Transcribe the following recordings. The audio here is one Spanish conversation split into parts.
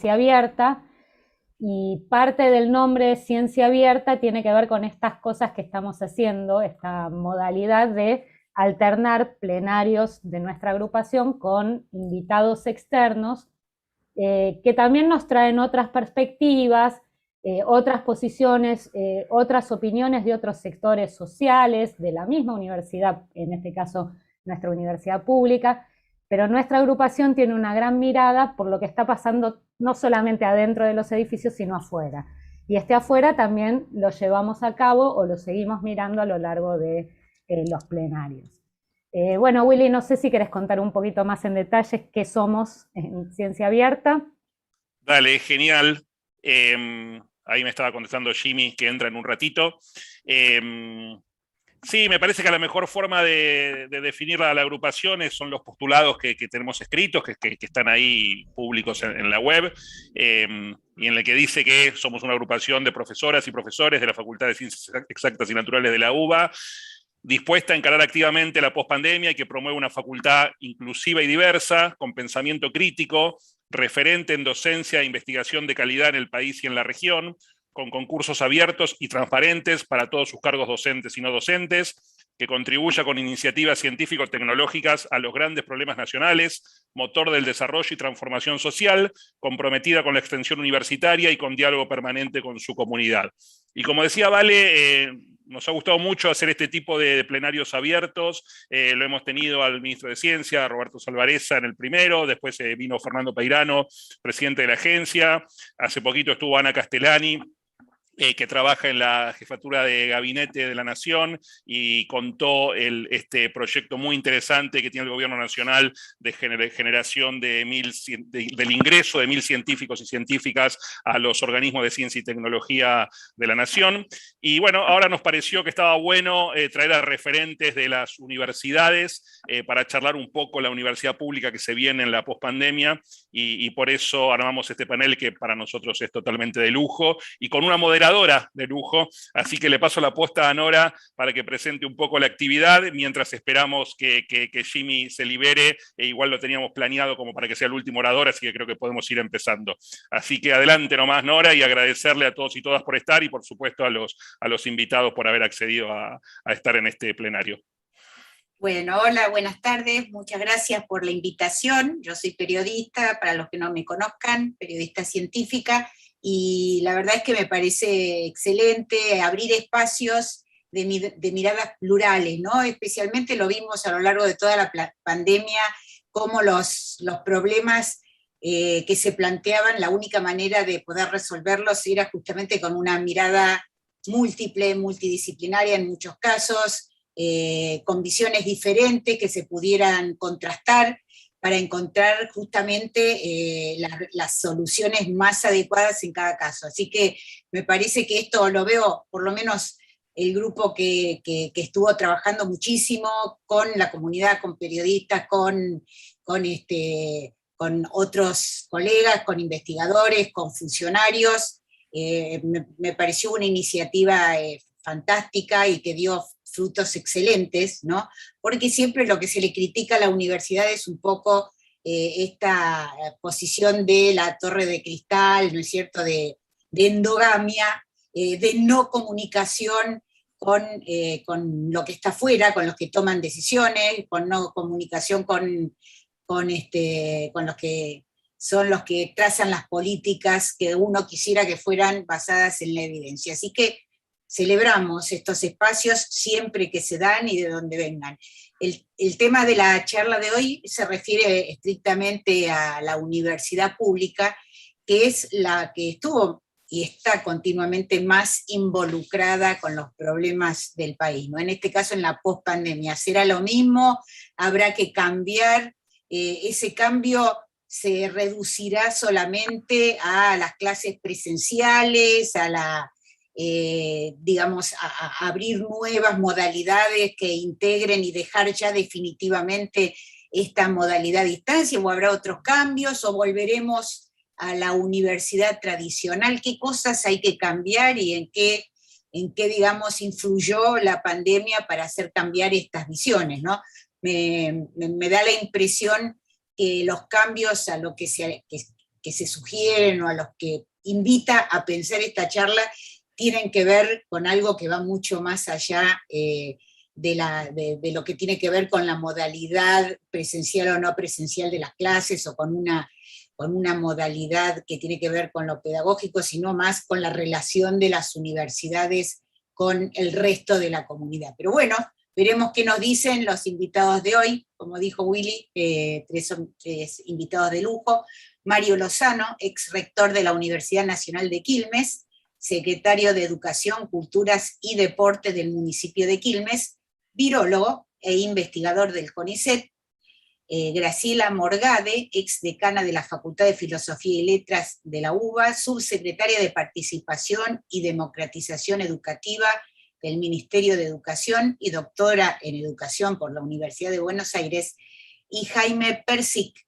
ciencia abierta, y parte del nombre de ciencia abierta tiene que ver con estas cosas que estamos haciendo, esta modalidad de alternar plenarios de nuestra agrupación con invitados externos, que también nos traen otras perspectivas, otras posiciones, otras opiniones de otros sectores sociales, de la misma universidad, en este caso nuestra universidad pública, pero nuestra agrupación tiene una gran mirada por lo que está pasando no solamente adentro de los edificios, sino afuera. Y este afuera también lo llevamos a cabo o lo seguimos mirando a lo largo de los plenarios. Bueno, Willy, no sé si querés contar un poquito más en detalles qué somos en Ciencia Abierta. Dale, genial. Ahí me estaba contestando Jimmy, que entra en un ratito. Sí, me parece que la mejor forma de definir la agrupación son los postulados que tenemos escritos, que están ahí públicos en la web, y en el que dice que somos una agrupación de profesoras y profesores de la Facultad de Ciencias Exactas y Naturales de la UBA, dispuesta a encarar activamente la pospandemia y que promueve una facultad inclusiva y diversa, con pensamiento crítico, referente en docencia e investigación de calidad en el país y en la región, con concursos abiertos y transparentes para todos sus cargos docentes y no docentes, que contribuya con iniciativas científico-tecnológicas a los grandes problemas nacionales, motor del desarrollo y transformación social, comprometida con la extensión universitaria y con diálogo permanente con su comunidad. Y como decía Vale, nos ha gustado mucho hacer este tipo de plenarios abiertos. Lo hemos tenido al ministro de Ciencia, Roberto Salvarezza, en el primero, después vino Fernando Peirano, presidente de la agencia, hace poquito estuvo Ana Castellani, que trabaja en la jefatura de gabinete de la Nación y contó este proyecto muy interesante que tiene el gobierno nacional de generación del ingreso de 1.000 científicos y científicas a los organismos de ciencia y tecnología de la Nación. Y bueno, ahora nos pareció que estaba bueno traer a referentes de las universidades para charlar un poco la universidad pública que se viene en la pospandemia, y por eso armamos este panel que para nosotros es totalmente de lujo y con una moderadora de lujo, así que le paso la posta a Nora para que presente un poco la actividad mientras esperamos que Jimmy se libere, igual lo teníamos planeado como para que sea el último orador, así que creo que podemos ir empezando. Así que adelante nomás, Nora, y agradecerle a todos y todas por estar y por supuesto a los invitados por haber accedido a estar en este plenario. Bueno, hola, buenas tardes, muchas gracias por la invitación. Yo soy periodista, para los que no me conozcan, periodista científica, y la verdad es que me parece excelente abrir espacios de miradas plurales, ¿no? Especialmente lo vimos a lo largo de toda la pandemia, cómo los problemas que se planteaban, la única manera de poder resolverlos era justamente con una mirada múltiple, multidisciplinaria en muchos casos, con visiones diferentes que se pudieran contrastar para encontrar justamente las soluciones más adecuadas en cada caso. Así que me parece que esto lo veo, por lo menos el grupo que estuvo trabajando muchísimo con la comunidad, con periodistas, con otros colegas, con investigadores, con funcionarios. Me pareció una iniciativa fantástica y que dio frutos excelentes, ¿no? Porque siempre lo que se le critica a la universidad es un poco esta posición de la torre de cristal, ¿no es cierto?, de endogamia, de no comunicación con lo que está afuera, con los que toman decisiones, con no comunicación con los que son los que trazan las políticas que uno quisiera que fueran basadas en la evidencia. Así que celebramos estos espacios siempre que se dan y de donde vengan. El tema de la charla de hoy se refiere estrictamente a la universidad pública, que es la que estuvo y está continuamente más involucrada con los problemas del país, ¿no? En este caso, en la pospandemia. ¿Será lo mismo? ¿Habrá que cambiar? Ese cambio se reducirá solamente a las clases presenciales, digamos, a abrir nuevas modalidades que integren y dejar ya definitivamente esta modalidad a distancia, o habrá otros cambios, o volveremos a la universidad tradicional? ¿Qué cosas hay que cambiar y en qué digamos, influyó la pandemia para hacer cambiar estas visiones, ¿no? Me da la impresión que los cambios a lo que que se sugieren o a los que invita a pensar esta charla tienen que ver con algo que va mucho más allá de lo que tiene que ver con la modalidad presencial o no presencial de las clases, o con una modalidad que tiene que ver con lo pedagógico, sino más con la relación de las universidades con el resto de la comunidad. Pero bueno, veremos qué nos dicen los invitados de hoy. Como dijo Willy, tres invitados de lujo. Mario Lozano, ex rector de la Universidad Nacional de Quilmes, secretario de Educación, Culturas y Deporte del municipio de Quilmes, virólogo e investigador del CONICET. Graciela Morgade, ex decana de la Facultad de Filosofía y Letras de la UBA, subsecretaria de Participación y Democratización Educativa del Ministerio de Educación y doctora en Educación por la Universidad de Buenos Aires, y Jaime Persic,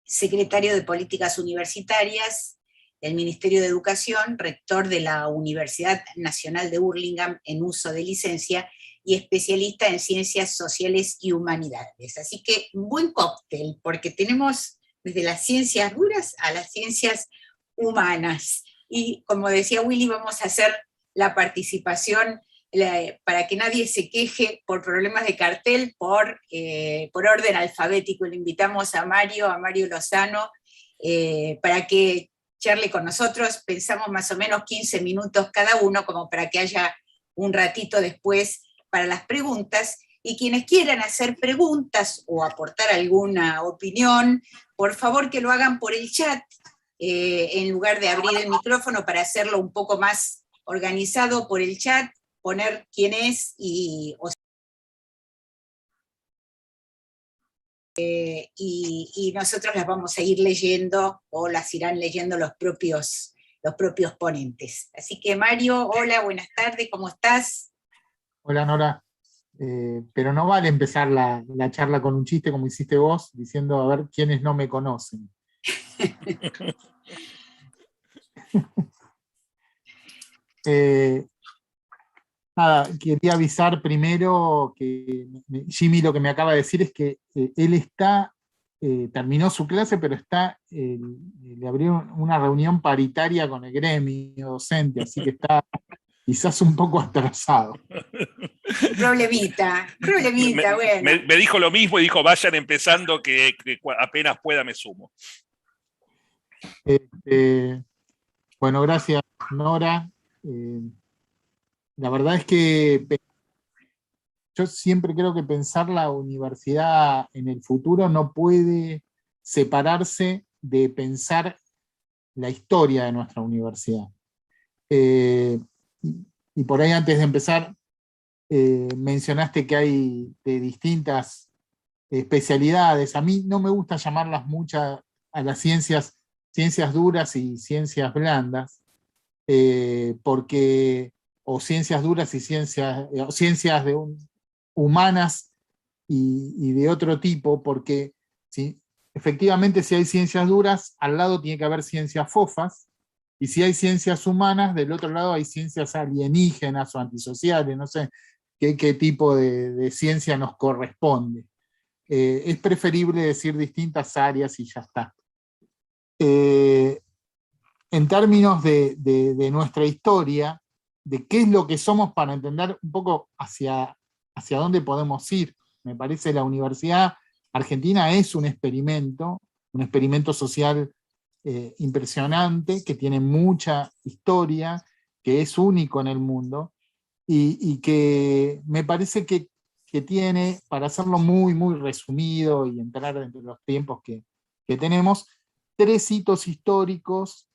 secretario de Políticas Universitarias del Ministerio de Educación, rector de la Universidad Nacional de Burlingame en uso de licencia y especialista en Ciencias Sociales y Humanidades. Así que un buen cóctel, porque tenemos desde las ciencias duras a las ciencias humanas. Y como decía Willy, vamos a hacer la participación para que nadie se queje por problemas de cartel, por orden alfabético. Le invitamos a Mario Lozano, para que charle con nosotros. Pensamos más o menos 15 minutos cada uno, como para que haya un ratito después para las preguntas, y quienes quieran hacer preguntas o aportar alguna opinión, por favor que lo hagan por el chat, en lugar de abrir el micrófono, para hacerlo un poco más organizado por el chat, poner quién es y nosotros las vamos a ir leyendo, o las irán leyendo los propios ponentes. Así que Mario, hola, buenas tardes, ¿cómo estás? Hola Nora, pero no vale empezar la charla con un chiste como hiciste vos, diciendo a ver quiénes no me conocen. Nada, quería avisar primero que Jimmy lo que me acaba de decir es que él terminó su clase, pero le abrieron una reunión paritaria con el gremio docente, así que está quizás un poco atrasado. Problemita, bueno. Me dijo lo mismo y dijo, vayan empezando que apenas pueda me sumo. Bueno, gracias Nora. La verdad es que yo siempre creo que pensar la universidad en el futuro no puede separarse de pensar la historia de nuestra universidad. Y por ahí, antes de empezar, mencionaste que hay de distintas especialidades. A mí no me gusta llamarlas muchas a las ciencias duras y ciencias blandas, o ciencias duras y ciencias humanas y de otro tipo, porque ¿sí? Efectivamente, si hay ciencias duras, al lado tiene que haber ciencias fofas, y si hay ciencias humanas, del otro lado hay ciencias alienígenas o antisociales, no sé qué tipo de ciencia nos corresponde. Es preferible decir distintas áreas y ya está. En términos de nuestra historia, de qué es lo que somos, para entender un poco hacia dónde podemos ir, me parece la Universidad Argentina es un experimento social impresionante, que tiene mucha historia, que es único en el mundo, y que me parece que tiene, para hacerlo muy, muy resumido y entrar entre los tiempos que tenemos, 3 hitos históricos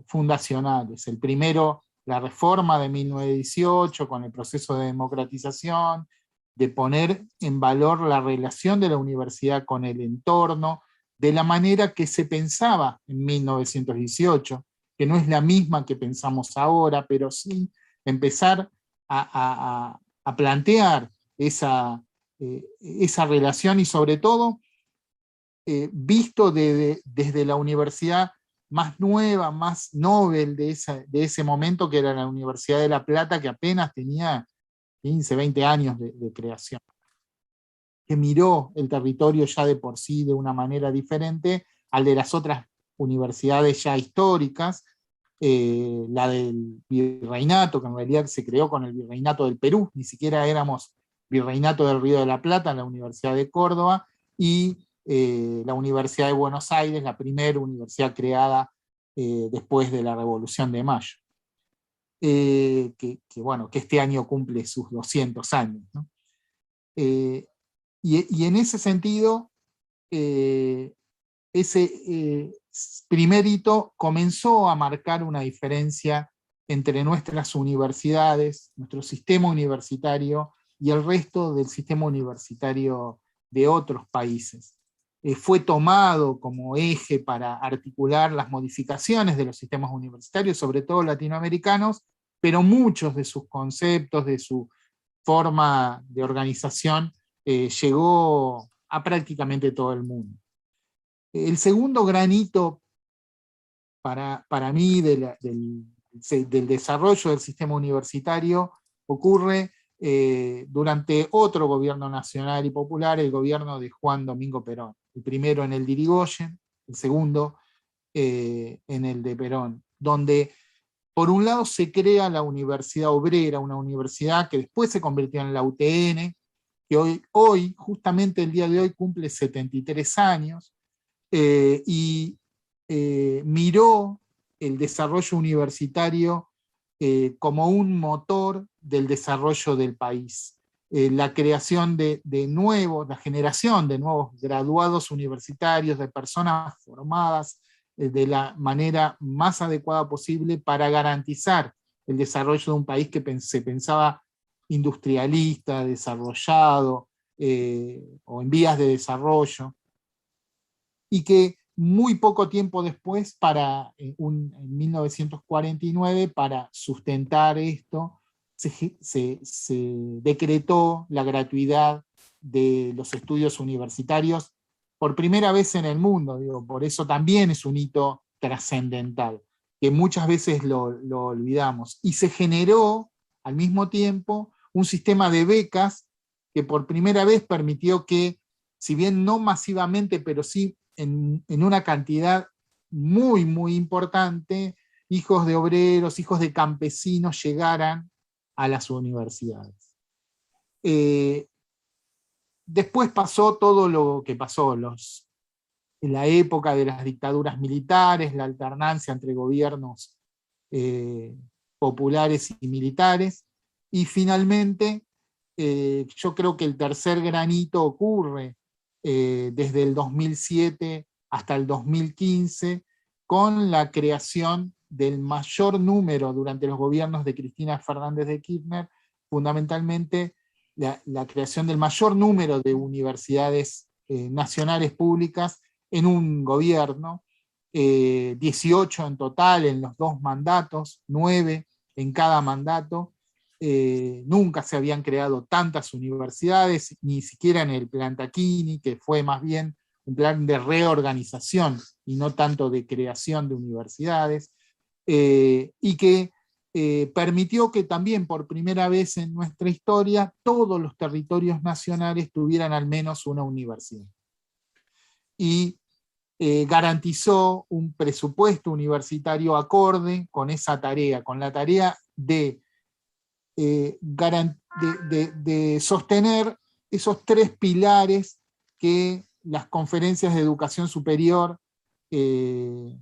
fundacionales. El primero, la reforma de 1918, con el proceso de democratización, de poner en valor la relación de la universidad con el entorno, de la manera que se pensaba en 1918, que no es la misma que pensamos ahora, pero sí empezar a plantear esa relación, y sobre todo visto desde la universidad más nueva, más novel de ese momento, que era la Universidad de La Plata, que apenas tenía 15, 20 años de creación, que miró el territorio ya de por sí de una manera diferente al de las otras universidades ya históricas, la del virreinato, que en realidad se creó con el virreinato del Perú, ni siquiera éramos virreinato del Río de la Plata, la Universidad de Córdoba, y la Universidad de Buenos Aires, la primera universidad creada después de la Revolución de Mayo, bueno, que este año cumple sus 200 años, ¿no? Y en ese sentido, ese primer hito comenzó a marcar una diferencia entre nuestras universidades, nuestro sistema universitario y el resto del sistema universitario de otros países. Fue tomado como eje para articular las modificaciones de los sistemas universitarios, sobre todo latinoamericanos, pero muchos de sus conceptos, de su forma de organización, llegó a prácticamente todo el mundo. El segundo gran hito para mí del desarrollo del sistema universitario ocurre durante otro gobierno nacional y popular, el gobierno de Juan Domingo Perón. El primero en el de Irigoyen, el segundo en el de Perón, donde por un lado se crea la Universidad Obrera, una universidad que después se convirtió en la UTN, que hoy, justamente el día de hoy, cumple 73 años, y miró el desarrollo universitario como un motor del desarrollo del país. La creación la generación de nuevos graduados universitarios, de personas formadas de la manera más adecuada posible para garantizar el desarrollo de un país que se pensaba industrialista, desarrollado, o en vías de desarrollo, y que muy poco tiempo después, en 1949, para sustentar esto, se decretó la gratuidad de los estudios universitarios por primera vez en el mundo. Por eso también es un hito trascendental, que muchas veces lo olvidamos. Y se generó al mismo tiempo un sistema de becas que por primera vez permitió que, si bien no masivamente, pero sí en una cantidad muy, muy importante, hijos de obreros, hijos de campesinos llegaran a las universidades. Después pasó todo lo que pasó, en la época de las dictaduras militares, la alternancia entre gobiernos populares y militares, y finalmente yo creo que el tercer gran hito ocurre desde el 2007 hasta el 2015, con la creación del mayor número durante los gobiernos de Cristina Fernández de Kirchner, fundamentalmente la creación del mayor número de universidades nacionales públicas en un gobierno, 18 en total en los dos mandatos, 9 en cada mandato. Nunca se habían creado tantas universidades, ni siquiera en el Plan Tacchini, que fue más bien un plan de reorganización y no tanto de creación de universidades, y que permitió que también por primera vez en nuestra historia todos los territorios nacionales tuvieran al menos una universidad. Y garantizó un presupuesto universitario acorde con esa tarea, con la tarea de sostener esos tres pilares que las conferencias de educación superior que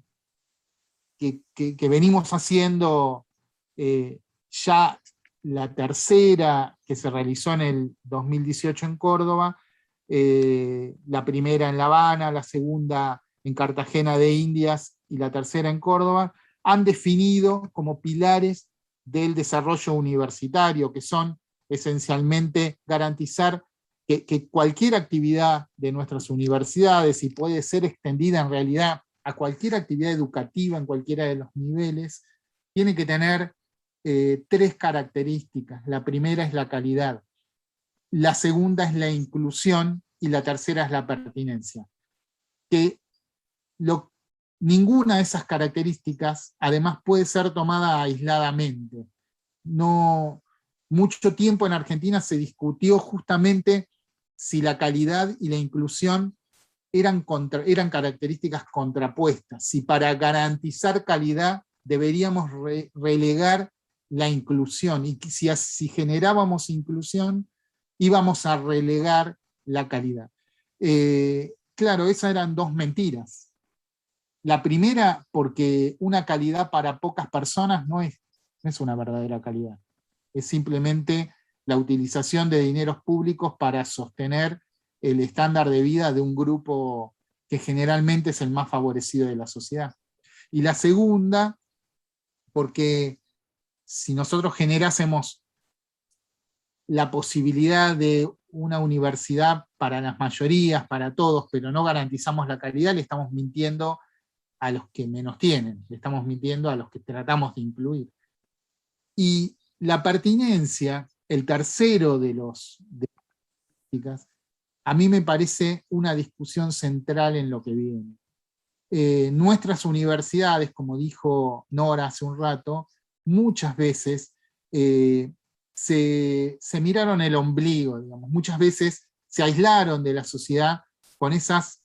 venimos haciendo, ya la tercera que se realizó en el 2018 en Córdoba, la primera en La Habana, la segunda en Cartagena de Indias y la tercera en Córdoba, han definido como pilares del desarrollo universitario, que son esencialmente garantizar que cualquier actividad de nuestras universidades, y puede ser extendida en realidad a cualquier actividad educativa en cualquiera de los niveles, tiene que tener tres características. La primera es la calidad, la segunda es la inclusión y la tercera es la pertinencia. Que ninguna de esas características además puede ser tomada aisladamente. Mucho tiempo en Argentina se discutió justamente si la calidad y la inclusión eran características contrapuestas. Si para garantizar calidad deberíamos relegar la inclusión, y si generábamos inclusión, íbamos a relegar la calidad. Claro, esas eran dos mentiras. La primera, porque una calidad para pocas personas no es una verdadera calidad. Es simplemente la utilización de dineros públicos para sostener el estándar de vida de un grupo que generalmente es el más favorecido de la sociedad. Y la segunda, porque si nosotros generásemos la posibilidad de una universidad para las mayorías, para todos, pero no garantizamos la calidad, le estamos mintiendo a los que menos tienen, le estamos mintiendo a los que tratamos de incluir. Y la pertinencia, el tercero de las políticas, a mí me parece una discusión central en lo que viene. Nuestras universidades, como dijo Nora hace un rato, muchas veces se miraron el ombligo, digamos. Muchas veces se aislaron de la sociedad con esas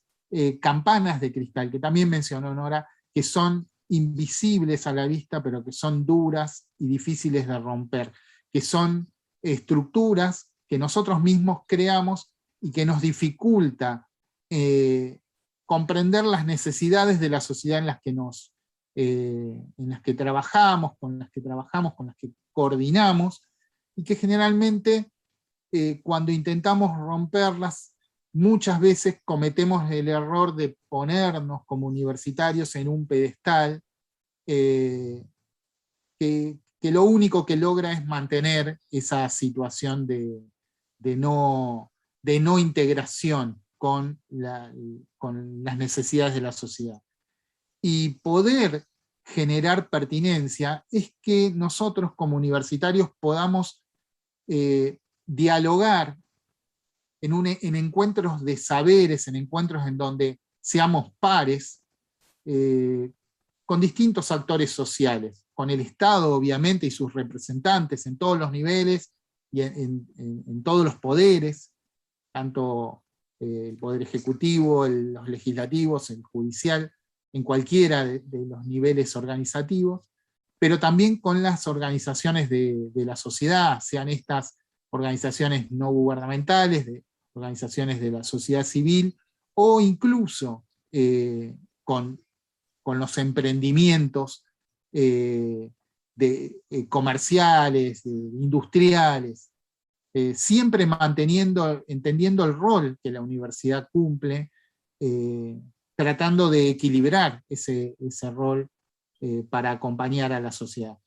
campanas de cristal, que también mencionó Nora, que son invisibles a la vista, pero que son duras y difíciles de romper, que son estructuras que nosotros mismos creamos y que nos dificulta comprender las necesidades de la sociedad en las que trabajamos, con las que coordinamos, y que generalmente cuando intentamos romperlas, muchas veces cometemos el error de ponernos como universitarios en un pedestal que lo único que logra es mantener esa situación de no integración con las necesidades de la sociedad. Y poder generar pertinencia es que nosotros como universitarios podamos dialogar en encuentros de saberes, en encuentros en donde seamos pares, con distintos actores sociales, con el Estado obviamente y sus representantes en todos los niveles y en todos los poderes, tanto el poder ejecutivo, los legislativos, el judicial, en cualquiera de los niveles organizativos, pero también con las organizaciones de la sociedad, sean estas organizaciones no gubernamentales, organizaciones de la sociedad civil, o incluso con los emprendimientos comerciales, industriales, siempre entendiendo el rol que la universidad cumple, tratando de equilibrar ese rol para acompañar a la sociedad.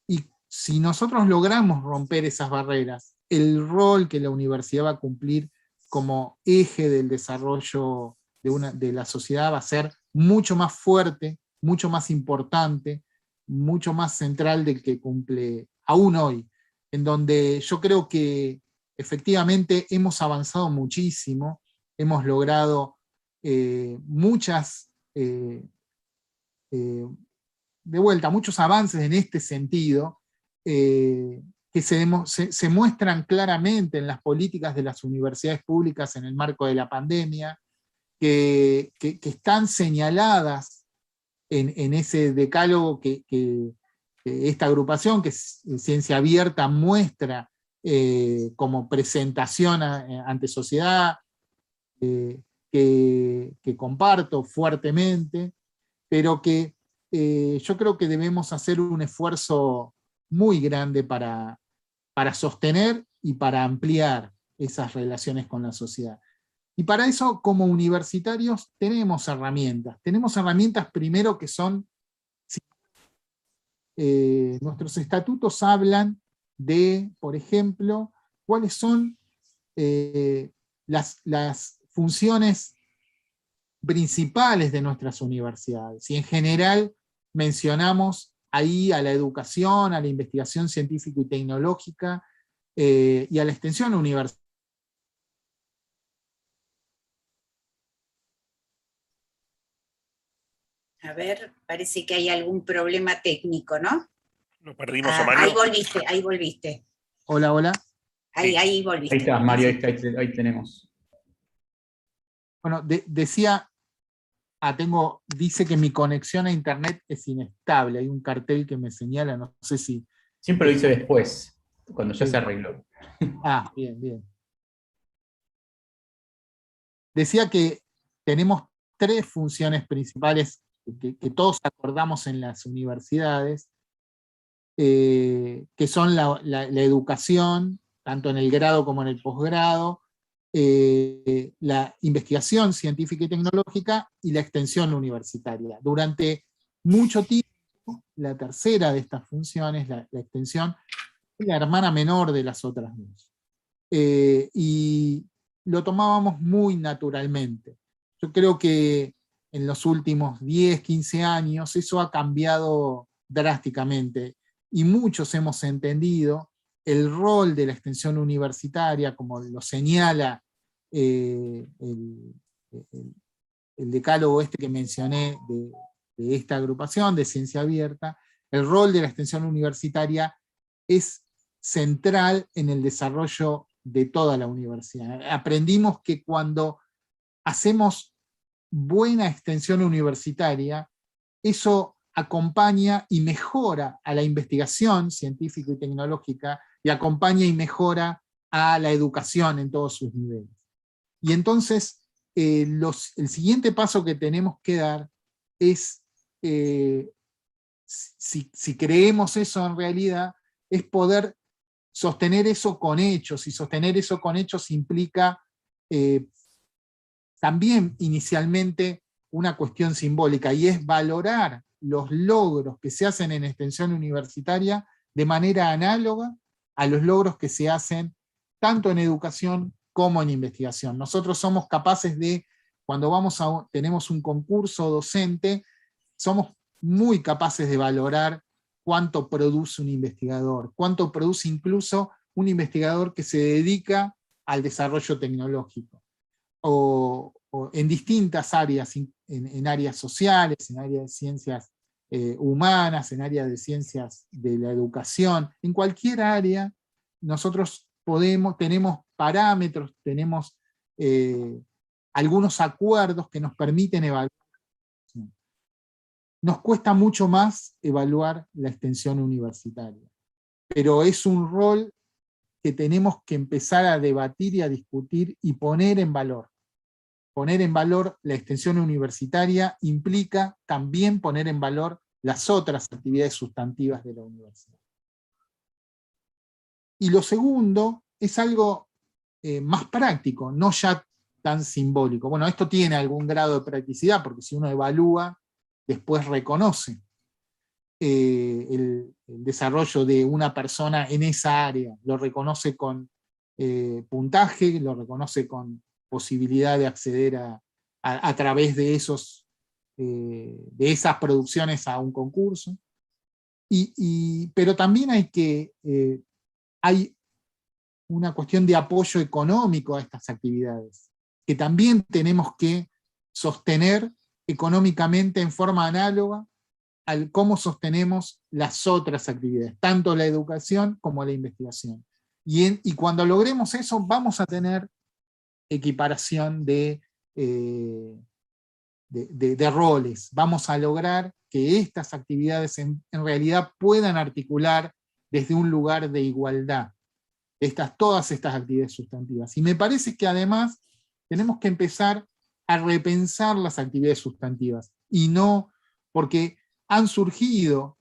Y si nosotros logramos romper esas barreras, el rol que la universidad va a cumplir como eje del desarrollo de la sociedad va a ser mucho más fuerte, mucho más importante, mucho más central del que cumple aún hoy, en donde yo creo que efectivamente hemos avanzado muchísimo, hemos logrado muchos avances en este sentido, que se muestran claramente en las políticas de las universidades públicas en el marco de la pandemia, que están señaladas en ese decálogo que esta agrupación, que es Ciencia Abierta, muestra como presentación ante sociedad, que comparto fuertemente, pero que yo creo que debemos hacer un esfuerzo muy grande para sostener y para ampliar esas relaciones con la sociedad. Y para eso, como universitarios, tenemos herramientas primero que son, nuestros estatutos hablan de, por ejemplo, cuáles son las funciones principales de nuestras universidades. Y en general mencionamos ahí a la educación, a la investigación científica y tecnológica, y a la extensión universitaria. A ver, parece que hay algún problema técnico, ¿no? Lo perdimos a Mario. Ahí volviste. Hola. Ahí volviste. Ahí está, Mario, ahí tenemos. Bueno, decía, dice que mi conexión a internet es inestable, hay un cartel que me señala, no sé si... Siempre lo hice después, cuando ya se arregló. Bien, bien. Decía que tenemos 3 funciones principales que todos acordamos en las universidades, que son la educación, tanto en el grado como en el posgrado, la investigación científica y tecnológica y la extensión universitaria. Durante mucho tiempo, la tercera de estas funciones, la extensión, es la hermana menor de las otras 2. Y lo tomábamos muy naturalmente. Yo creo que en los últimos 10, 15 años eso ha cambiado drásticamente y muchos hemos entendido el rol de la extensión universitaria, como lo señala el decálogo que mencioné de esta agrupación de Ciencia Abierta. El rol de la extensión universitaria es central en el desarrollo de toda la universidad. Aprendimos que cuando hacemos buena extensión universitaria, eso acompaña y mejora a la investigación científica y tecnológica, y acompaña y mejora a la educación en todos sus niveles. Y entonces, el siguiente paso que tenemos que dar es, si creemos eso en realidad, es poder sostener eso con hechos, y sostener eso con hechos implica también inicialmente una cuestión simbólica, y es valorar los logros que se hacen en extensión universitaria de manera análoga a los logros que se hacen tanto en educación como en investigación. Nosotros somos capaces de, cuando tenemos un concurso docente, somos muy capaces de valorar cuánto produce un investigador, cuánto produce incluso un investigador que se dedica al desarrollo tecnológico, o en distintas áreas, en áreas sociales, en áreas de ciencias humanas, en áreas de ciencias de la educación, en cualquier área, nosotros tenemos parámetros, tenemos algunos acuerdos que nos permiten evaluar. Nos cuesta mucho más evaluar la extensión universitaria, pero es un rol que tenemos que empezar a debatir y a discutir y poner en valor. Poner en valor la extensión universitaria implica también poner en valor las otras actividades sustantivas de la universidad. Y lo segundo es algo más práctico, no ya tan simbólico. Bueno, esto tiene algún grado de practicidad, porque si uno evalúa, después reconoce el desarrollo de una persona en esa área, lo reconoce con puntaje, lo reconoce con posibilidad de acceder a través de esas producciones a un concurso. Pero también hay una cuestión de apoyo económico a estas actividades, que también tenemos que sostener económicamente en forma análoga al cómo sostenemos las otras actividades, tanto la educación como la investigación. Y cuando logremos eso, vamos a tener equiparación de roles. Vamos a lograr que estas actividades en realidad puedan articular desde un lugar de igualdad todas estas actividades sustantivas. Y me parece que además tenemos que empezar a repensar las actividades sustantivas, y no porque han surgido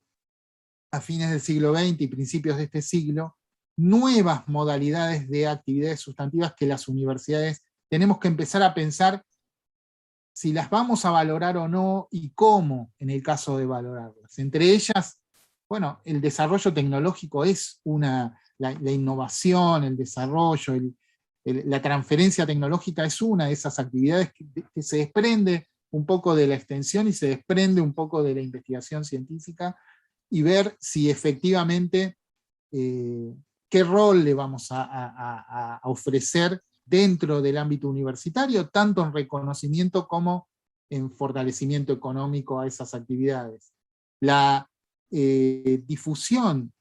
a fines del siglo XX y principios de este siglo nuevas modalidades de actividades sustantivas que las universidades tenemos que empezar a pensar si las vamos a valorar o no, y cómo en el caso de valorarlas. Entre ellas, bueno, el desarrollo tecnológico es la innovación, el desarrollo, la transferencia tecnológica es una de esas actividades que se desprende un poco de la extensión y se desprende un poco de la investigación científica, y ver si efectivamente qué rol le vamos a ofrecer dentro del ámbito universitario, tanto en reconocimiento como en fortalecimiento económico a esas actividades. La difusión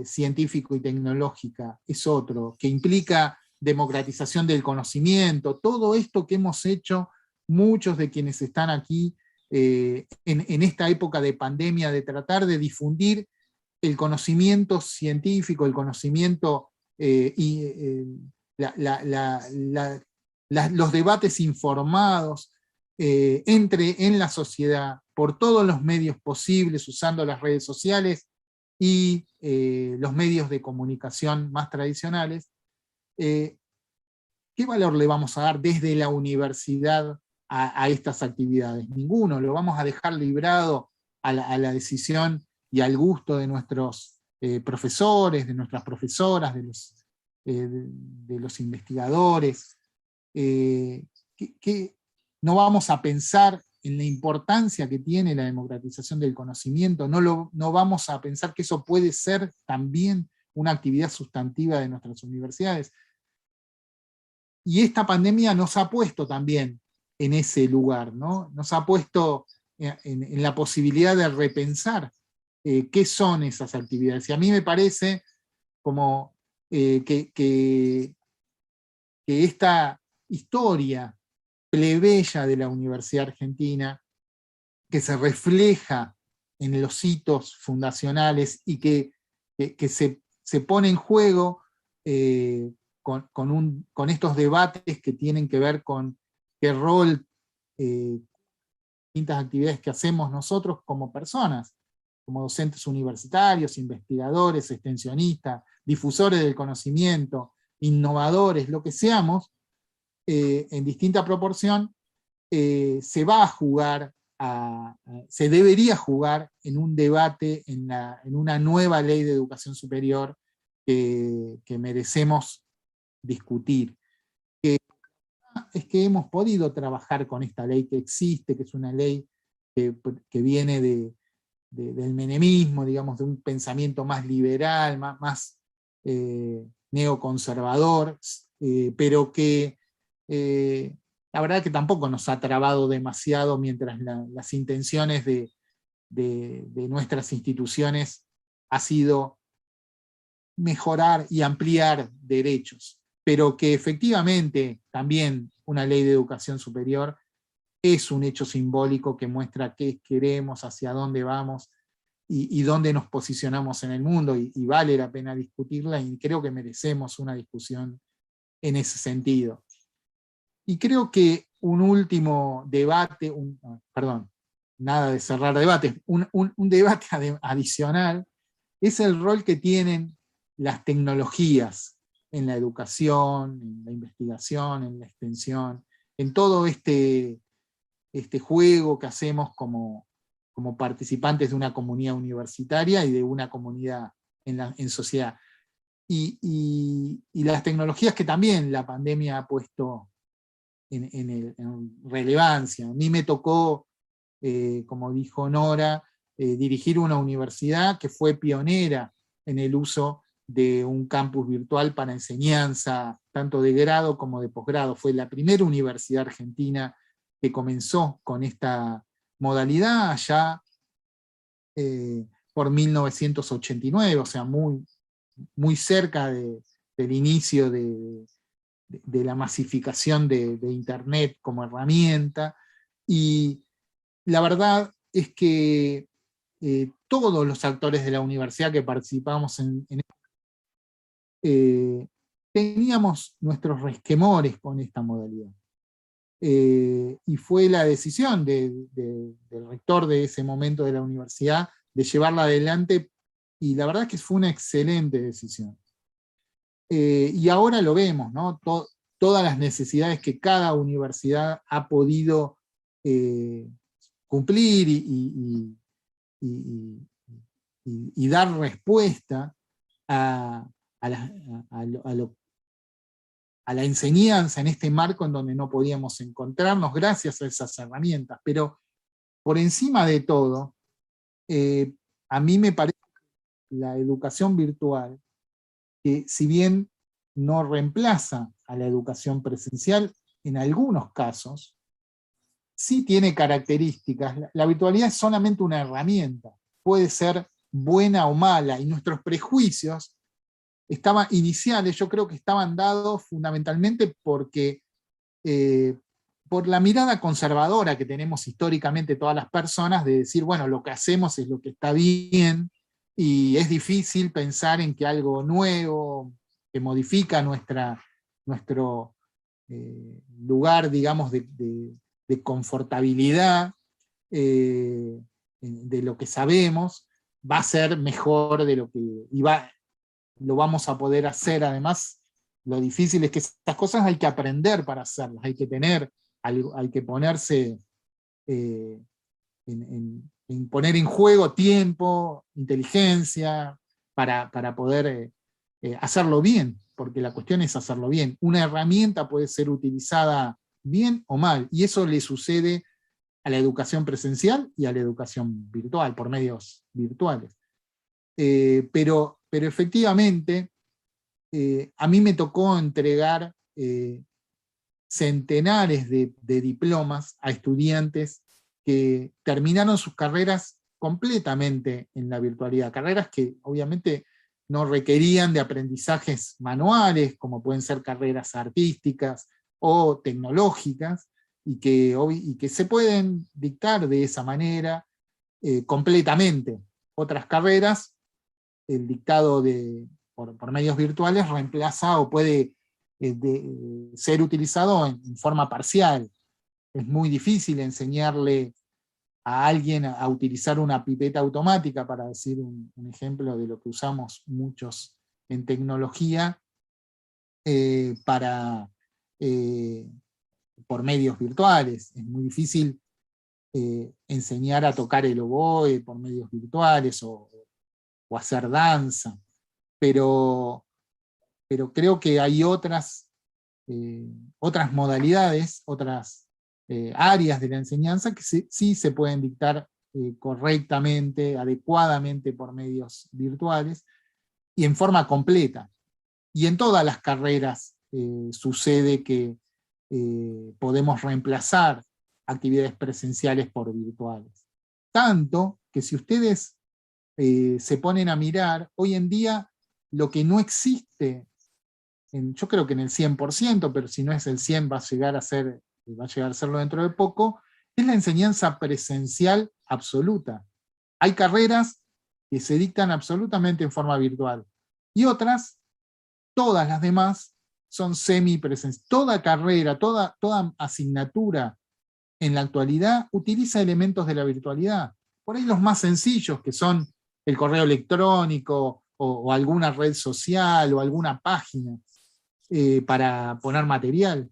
científico y tecnológica es otro, que implica democratización del conocimiento, todo esto que hemos hecho muchos de quienes están aquí en esta época de pandemia, de tratar de difundir el conocimiento científico, el conocimiento los debates informados en la sociedad, por todos los medios posibles, usando las redes sociales y los medios de comunicación más tradicionales. ¿Qué valor le vamos a dar desde la universidad a estas actividades? Ninguno, lo vamos a dejar librado a la decisión y al gusto de nuestros profesores, de nuestras profesoras, de los investigadores. Que no vamos a pensar en la importancia que tiene la democratización del conocimiento, no vamos a pensar que eso puede ser también una actividad sustantiva de nuestras universidades. Y esta pandemia nos ha puesto también en ese lugar, ¿no? Nos ha puesto en la posibilidad de repensar qué son esas actividades. Y a mí me parece como que esta historia plebeya de la Universidad Argentina, que se refleja en los hitos fundacionales y que se pone en juego con estos debates que tienen que ver con qué rol, distintas actividades que hacemos nosotros como personas, como docentes universitarios, investigadores, extensionistas, difusores del conocimiento, innovadores, lo que seamos, en distinta proporción, se va a jugar, se debería jugar en un debate, en una nueva ley de educación superior que merecemos discutir. Es que hemos podido trabajar con esta ley que existe, que es una ley que viene del menemismo, digamos, de un pensamiento más liberal, más neoconservador, pero que la verdad que tampoco nos ha trabado demasiado mientras las intenciones de nuestras instituciones ha sido mejorar y ampliar derechos, pero que efectivamente también una ley de educación superior es un hecho simbólico que muestra qué queremos, hacia dónde vamos y dónde nos posicionamos en el mundo, y vale la pena discutirla, y creo que merecemos una discusión en ese sentido. Y creo que un último debate, perdón, nada de cerrar debates, un debate adicional es el rol que tienen las tecnologías en la educación, en la investigación, en la extensión, en todo este juego que hacemos como participantes de una comunidad universitaria y de una comunidad en sociedad. Y las tecnologías que también la pandemia ha puesto en relevancia. A mí me tocó, como dijo Nora, dirigir una universidad que fue pionera en el uso de un campus virtual para enseñanza, tanto de grado como de posgrado. Fue la primera universidad argentina que comenzó con esta modalidad allá por 1989, o sea, muy cerca del inicio de la masificación de Internet como herramienta. Y la verdad es que todos los actores de la universidad que participamos teníamos nuestros resquemores con esta modalidad. Y fue la decisión del rector de ese momento de la universidad de llevarla adelante, y la verdad es que fue una excelente decisión. Y ahora lo vemos, ¿no? Todas las necesidades que cada universidad ha podido cumplir y dar respuesta a la enseñanza en este marco en donde no podíamos encontrarnos gracias a esas herramientas. Pero por encima de todo, a mí me parece que la educación virtual, que si bien no reemplaza a la educación presencial, en algunos casos, sí tiene características. La virtualidad es solamente una herramienta, puede ser buena o mala, y nuestros prejuicios iniciales, yo creo que estaban dados fundamentalmente porque por la mirada conservadora que tenemos históricamente todas las personas, de decir, bueno, lo que hacemos es lo que está bien, y es difícil pensar en que algo nuevo, que modifica nuestro lugar, digamos, de confortabilidad, de lo que sabemos, va a ser mejor de lo que lo vamos a poder hacer. Además, lo difícil es que estas cosas hay que aprender para hacerlas, hay que ponerse en poner en juego tiempo, inteligencia, para poder hacerlo bien, porque la cuestión es hacerlo bien. Una herramienta puede ser utilizada bien o mal, y eso le sucede a la educación presencial y a la educación virtual, por medios virtuales. Pero efectivamente, a mí me tocó entregar centenares de diplomas a estudiantes que terminaron sus carreras completamente en la virtualidad, carreras que obviamente no requerían de aprendizajes manuales, como pueden ser carreras artísticas o tecnológicas, y que se pueden dictar de esa manera completamente. Otras carreras, el dictado por medios virtuales reemplaza o puede ser utilizado en forma parcial. Es muy difícil enseñarle a alguien a utilizar una pipeta automática, para decir un ejemplo de lo que usamos muchos en tecnología, por medios virtuales. Es muy difícil enseñar a tocar el oboe por medios virtuales, o hacer danza, pero creo que hay otras modalidades, otras áreas de la enseñanza que sí se pueden dictar correctamente, adecuadamente por medios virtuales, y en forma completa. Y en todas las carreras sucede que podemos reemplazar actividades presenciales por virtuales. Tanto que si ustedes se ponen a mirar, hoy en día lo que no existe, yo creo que en el 100%, pero si no es el 100% va a llegar a serlo dentro de poco, es la enseñanza presencial absoluta. Hay carreras que se dictan absolutamente en forma virtual, y otras, todas las demás, son semipresenciales. Toda carrera, toda asignatura en la actualidad utiliza elementos de la virtualidad. Por ahí los más sencillos, que son el correo electrónico, o alguna red social, o alguna página para poner material,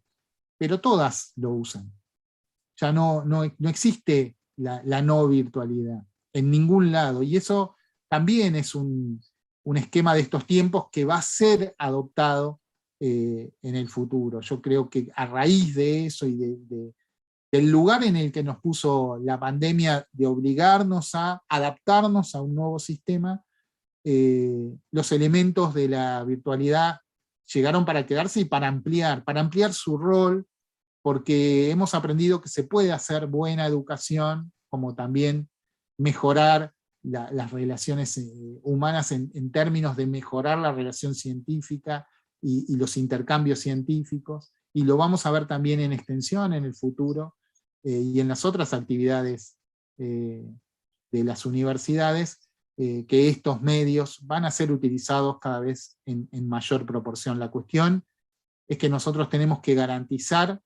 pero todas lo usan. Ya no existe la no virtualidad en ningún lado, y eso también es un esquema de estos tiempos que va a ser adoptado en el futuro. Yo creo que a raíz de eso y del lugar en el que nos puso la pandemia, de obligarnos a adaptarnos a un nuevo sistema, los elementos de la virtualidad llegaron para quedarse y para ampliar su rol, porque hemos aprendido que se puede hacer buena educación, como también mejorar las relaciones humanas en términos de mejorar la relación científica y los intercambios científicos, y lo vamos a ver también en extensión en el futuro, y en las otras actividades de las universidades, que estos medios van a ser utilizados cada vez en mayor proporción. La cuestión es que nosotros tenemos que garantizar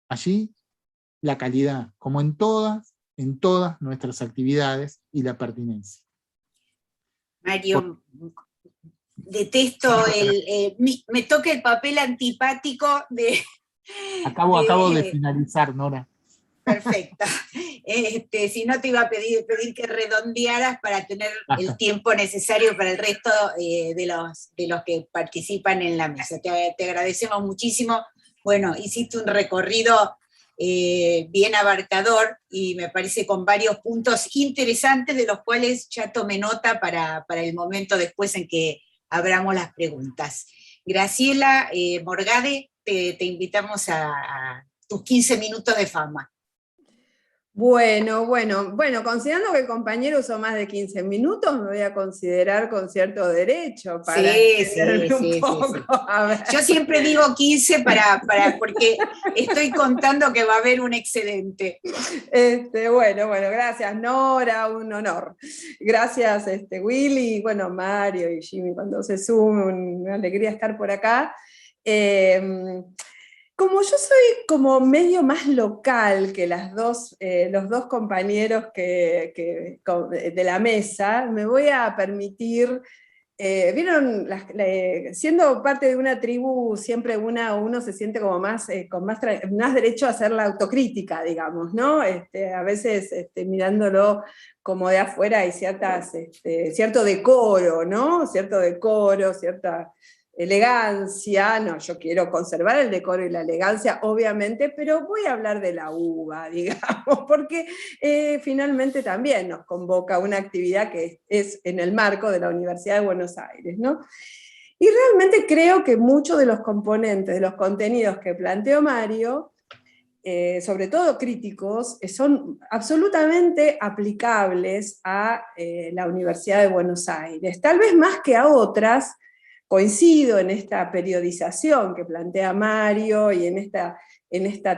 allí la calidad, como en todas nuestras actividades, y la pertinencia. Mario, detesto me toca el papel antipático de... Acabo de finalizar, Nora. Perfecto. Si no, te iba a pedir que redondearas para tener el tiempo necesario para el resto de los que participan en la mesa. Te agradecemos muchísimo. Bueno, hiciste un recorrido bien abarcador, y me parece con varios puntos interesantes, de los cuales ya tomé nota para el momento después en que abramos las preguntas. Graciela Morgade, te invitamos a tus 15 minutos de fama. Bueno, considerando que el compañero usó más de 15 minutos, me voy a considerar con cierto derecho para extenderme un poco. Sí. Yo siempre digo 15 porque estoy contando que va a haber un excedente. Bueno, gracias Nora, un honor. Gracias Willy, bueno, Mario y Jimmy cuando se sumen, una alegría estar por acá. Como yo soy como medio más local que los dos compañeros de la mesa, me voy a permitir, vieron, siendo parte de una tribu, siempre uno se siente como con más derecho a hacer la autocrítica, digamos, ¿no? A veces mirándolo como de afuera hay cierto decoro, ¿no? Cierto decoro, cierta elegancia, no, yo quiero conservar el decoro y la elegancia, obviamente, pero voy a hablar de la uva, digamos, porque finalmente también nos convoca una actividad que es en el marco de la Universidad de Buenos Aires, ¿no? Y realmente creo que muchos de los componentes, de los contenidos que planteó Mario, sobre todo críticos, son absolutamente aplicables a la Universidad de Buenos Aires, tal vez más que a otras. Coincido en esta periodización que plantea Mario y en este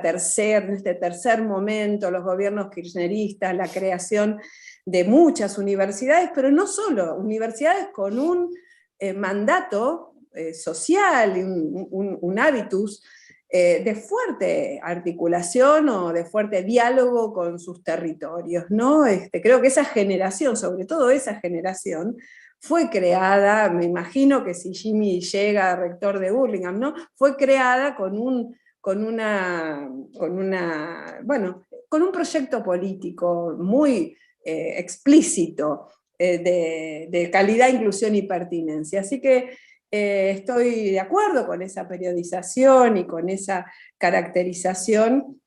tercer momento, los gobiernos kirchneristas, la creación de muchas universidades, pero no solo, universidades con un mandato social, un hábitus de fuerte articulación o de fuerte diálogo con sus territorios, ¿no? Creo que esa generación, sobre todo esa generación, fue creada, me imagino que si Jimmy llega rector de Burlingame, ¿no? Fue creada con un proyecto político muy explícito de calidad, inclusión y pertinencia. Así que estoy de acuerdo con esa periodización y con esa caracterización.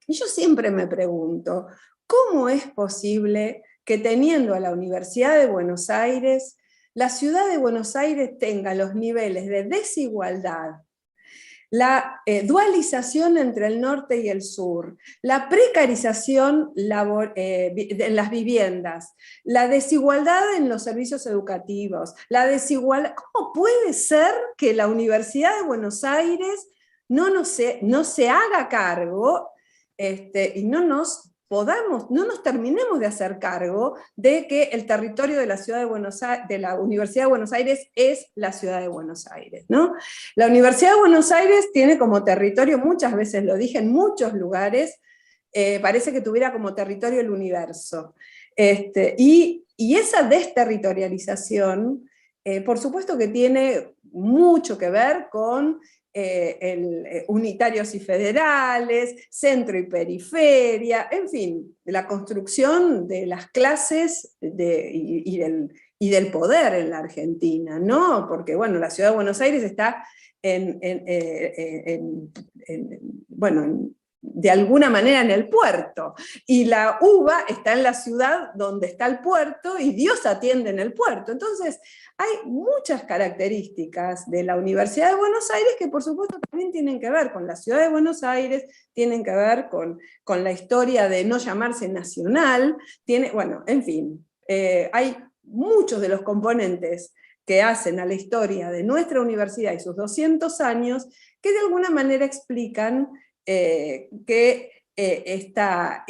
Y yo siempre me pregunto, ¿cómo es posible que teniendo a la Universidad de Buenos Aires, la ciudad de Buenos Aires tenga los niveles de desigualdad, la dualización entre el norte y el sur, la precarización en las viviendas, la desigualdad en los servicios educativos, la desigualdad? ¿Cómo puede ser que la Universidad de Buenos Aires no se haga cargo y no nos terminemos de hacer cargo de que el territorio de la ciudad de Buenos Aires, de la Universidad de Buenos Aires, es la ciudad de Buenos Aires, ¿no? La Universidad de Buenos Aires tiene como territorio, muchas veces lo dije, en muchos lugares, parece que tuviera como territorio el universo. Y esa desterritorialización, por supuesto que tiene mucho que ver con unitarios y federales, centro y periferia, en fin, la construcción de las clases y del poder en la Argentina, ¿no? Porque, bueno, la ciudad de Buenos Aires está de alguna manera en el puerto, y la uva está en la ciudad donde está el puerto, y Dios atiende en el puerto. Entonces, hay muchas características de la Universidad de Buenos Aires que por supuesto también tienen que ver con la ciudad de Buenos Aires, tienen que ver con la historia de no llamarse nacional, en fin, hay muchos de los componentes que hacen a la historia de nuestra universidad y sus 200 años que de alguna manera explican que esta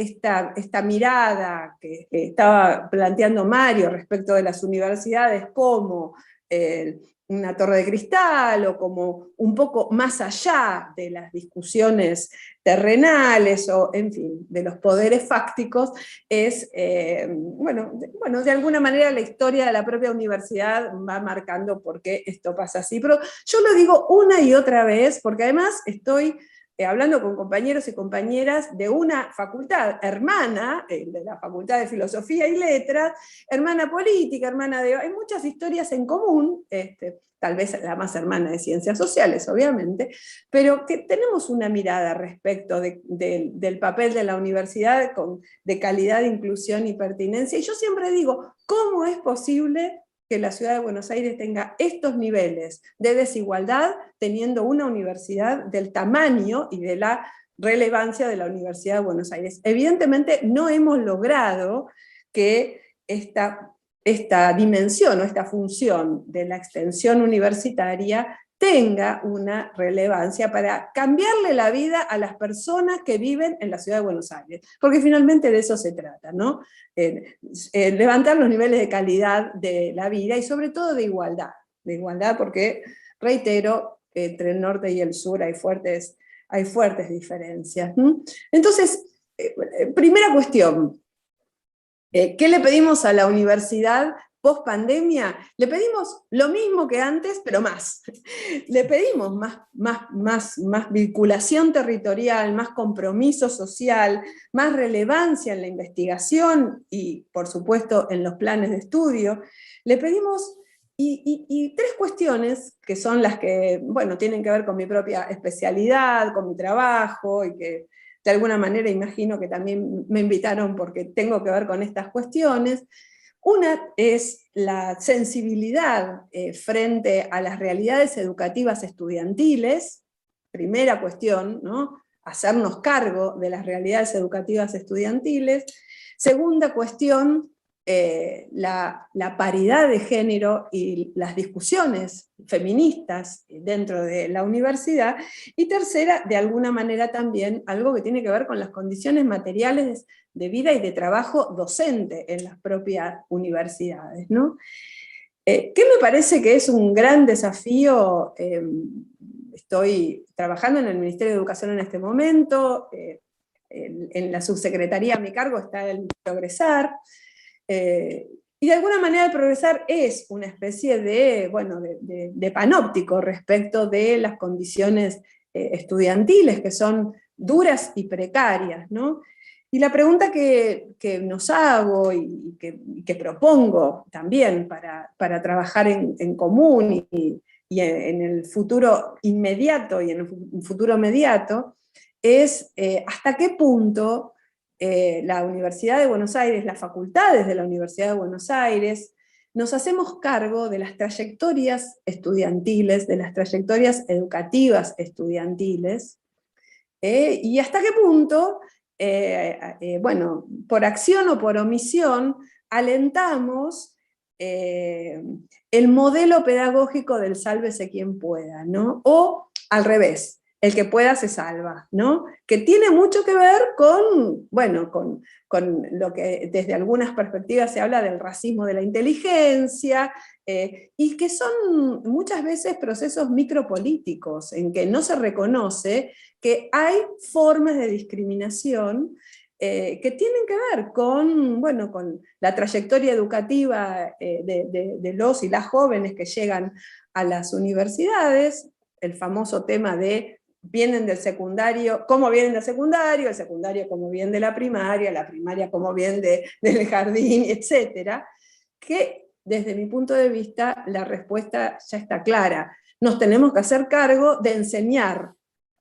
mirada que estaba planteando Mario respecto de las universidades como una torre de cristal o como un poco más allá de las discusiones terrenales o, en fin, de los poderes fácticos, es, de alguna manera la historia de la propia universidad va marcando por qué esto pasa así. Pero yo lo digo una y otra vez, porque además estoy hablando con compañeros y compañeras de una facultad hermana, de la Facultad de Filosofía y Letras, hermana política, hay muchas historias en común, tal vez la más hermana de Ciencias Sociales, obviamente, pero que tenemos una mirada respecto del papel de la universidad de calidad, inclusión y pertinencia. Y yo siempre digo, ¿cómo es posible que la ciudad de Buenos Aires tenga estos niveles de desigualdad teniendo una universidad del tamaño y de la relevancia de la Universidad de Buenos Aires. Evidentemente no hemos logrado que esta dimensión o esta función de la extensión universitaria tenga una relevancia para cambiarle la vida a las personas que viven en la ciudad de Buenos Aires, porque finalmente de eso se trata, ¿no? Levantar los niveles de calidad de la vida y sobre todo de igualdad porque, reitero, entre el norte y el sur hay fuertes diferencias. Entonces, primera cuestión, ¿qué le pedimos a la universidad post pandemia? Le pedimos lo mismo que antes, pero más. Le pedimos más vinculación territorial, más compromiso social, más relevancia en la investigación y, por supuesto, en los planes de estudio. Le pedimos, y tres cuestiones que son las que, bueno, tienen que ver con mi propia especialidad, con mi trabajo, y que de alguna manera imagino que también me invitaron porque tengo que ver con estas cuestiones. Una es la sensibilidad frente a las realidades educativas estudiantiles, primera cuestión, ¿no? Hacernos cargo de las realidades educativas estudiantiles. Segunda cuestión, la paridad de género y las discusiones feministas dentro de la universidad. Y tercera, de alguna manera también, algo que tiene que ver con las condiciones materiales de vida y de trabajo docente en las propias universidades, ¿no? ¿Qué me parece que es un gran desafío? Estoy trabajando en el Ministerio de Educación en este momento, en la subsecretaría a mi cargo está el Progresar, y de alguna manera el Progresar es una especie de panóptico respecto de las condiciones estudiantiles, que son duras y precarias, ¿no? Y la pregunta que nos hago y que propongo también para trabajar en común y en el futuro inmediato y en el futuro mediato es hasta qué punto la Universidad de Buenos Aires, las facultades de la Universidad de Buenos Aires, nos hacemos cargo de las trayectorias estudiantiles, de las trayectorias educativas estudiantiles, y hasta qué punto, bueno, por acción o por omisión, alentamos el modelo pedagógico del sálvese quien pueda, ¿no? O al revés, el que pueda se salva, ¿no? Que tiene mucho que ver con, bueno, con lo que desde algunas perspectivas se habla del racismo de la inteligencia, y que son muchas veces procesos micropolíticos, en que no se reconoce que hay formas de discriminación que tienen que ver con, bueno, con la trayectoria educativa de los y las jóvenes que llegan a las universidades, el famoso tema de vienen del secundario, cómo vienen del secundario, el secundario cómo viene de la primaria cómo viene del jardín, etcétera, que desde mi punto de vista la respuesta ya está clara. Nos tenemos que hacer cargo de enseñar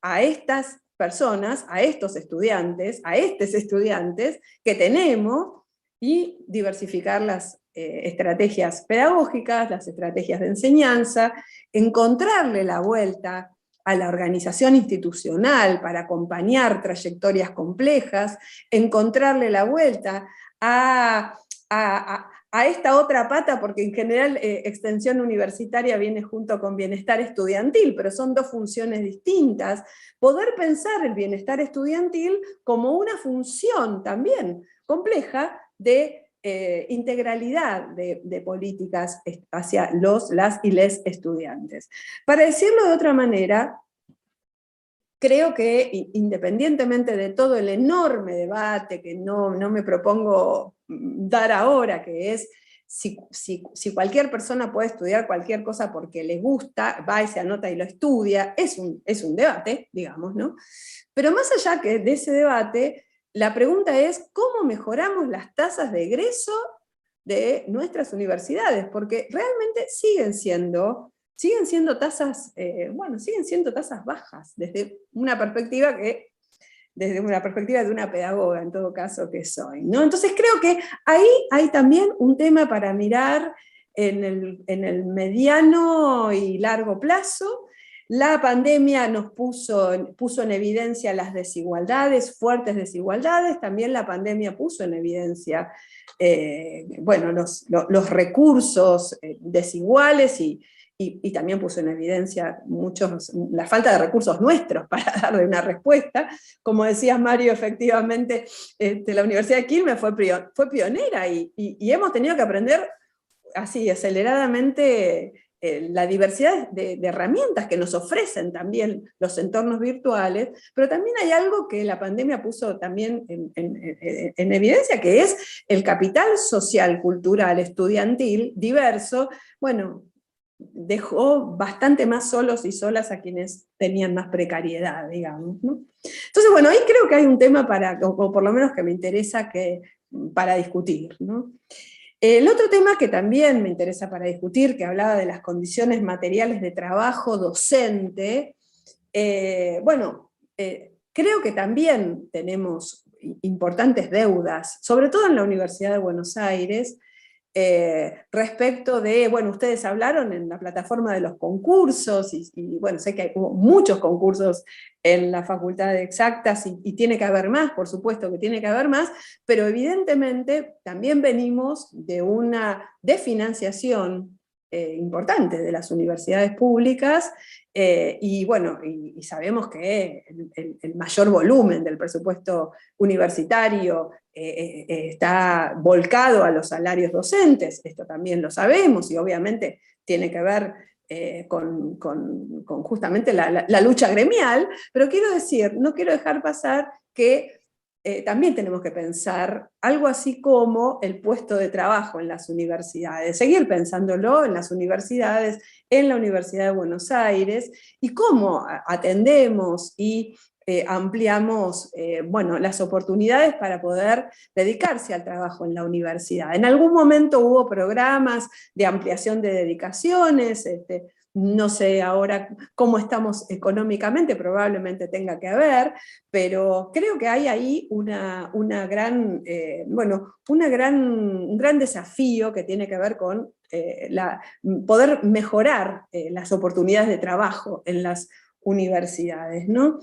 a estas personas, a estos estudiantes, que tenemos, y diversificar las estrategias pedagógicas, las estrategias de enseñanza, encontrarle la vuelta a la organización institucional para acompañar trayectorias complejas, encontrarle la vuelta a esta otra pata, porque en general extensión universitaria viene junto con bienestar estudiantil, pero son dos funciones distintas. Poder pensar el bienestar estudiantil como una función también compleja de integralidad de políticas hacia las y les estudiantes. Para decirlo de otra manera, creo que independientemente de todo el enorme debate que no me propongo dar ahora, que es si cualquier persona puede estudiar cualquier cosa porque le gusta, va y se anota y lo estudia, es un debate, digamos, ¿no? Pero más allá que de ese debate, la pregunta es ¿cómo mejoramos las tasas de egreso de nuestras universidades? Porque realmente siguen siendo tasas, siguen siendo tasas bajas, desde una perspectiva de una pedagoga, en todo caso, que soy, ¿no? Entonces creo que ahí hay también un tema para mirar en el mediano y largo plazo, La pandemia nos puso en evidencia las desigualdades, fuertes desigualdades, también la pandemia puso en evidencia bueno, los recursos desiguales y también puso en evidencia la falta de recursos nuestros para darle una respuesta. Como decías, Mario, efectivamente, la Universidad de Quilmes fue pionera y hemos tenido que aprender así aceleradamente la diversidad de herramientas que nos ofrecen también los entornos virtuales, pero también hay algo que la pandemia puso también en evidencia, que es el capital social, cultural, estudiantil, diverso. Bueno, dejó bastante más solos y solas a quienes tenían más precariedad, digamos, ¿no? Entonces, bueno, ahí creo que hay un tema o por lo menos que me interesa para discutir, ¿no? El otro tema que también me interesa para discutir, que hablaba de las condiciones materiales de trabajo docente, bueno, creo que también tenemos importantes deudas, sobre todo en la Universidad de Buenos Aires, respecto de, bueno, ustedes hablaron en la plataforma de los concursos, y bueno, sé que hubo muchos concursos en la Facultad de Exactas, y tiene que haber más, por supuesto que tiene que haber más, pero evidentemente también venimos de una desfinanciación importante de las universidades públicas, y bueno, y sabemos que el mayor volumen del presupuesto universitario está volcado a los salarios docentes, esto también lo sabemos, y obviamente tiene que ver con justamente la lucha gremial, pero quiero decir, no quiero dejar pasar que también tenemos que pensar algo así como el puesto de trabajo en las universidades, seguir pensándolo en las universidades, en la Universidad de Buenos Aires, y cómo atendemos y ampliamos bueno, las oportunidades para poder dedicarse al trabajo en la universidad. En algún momento hubo programas de ampliación de dedicaciones, no sé ahora cómo estamos económicamente, probablemente tenga que haber, pero creo que hay ahí un gran desafío que tiene que ver con poder mejorar las oportunidades de trabajo en las universidades, ¿no?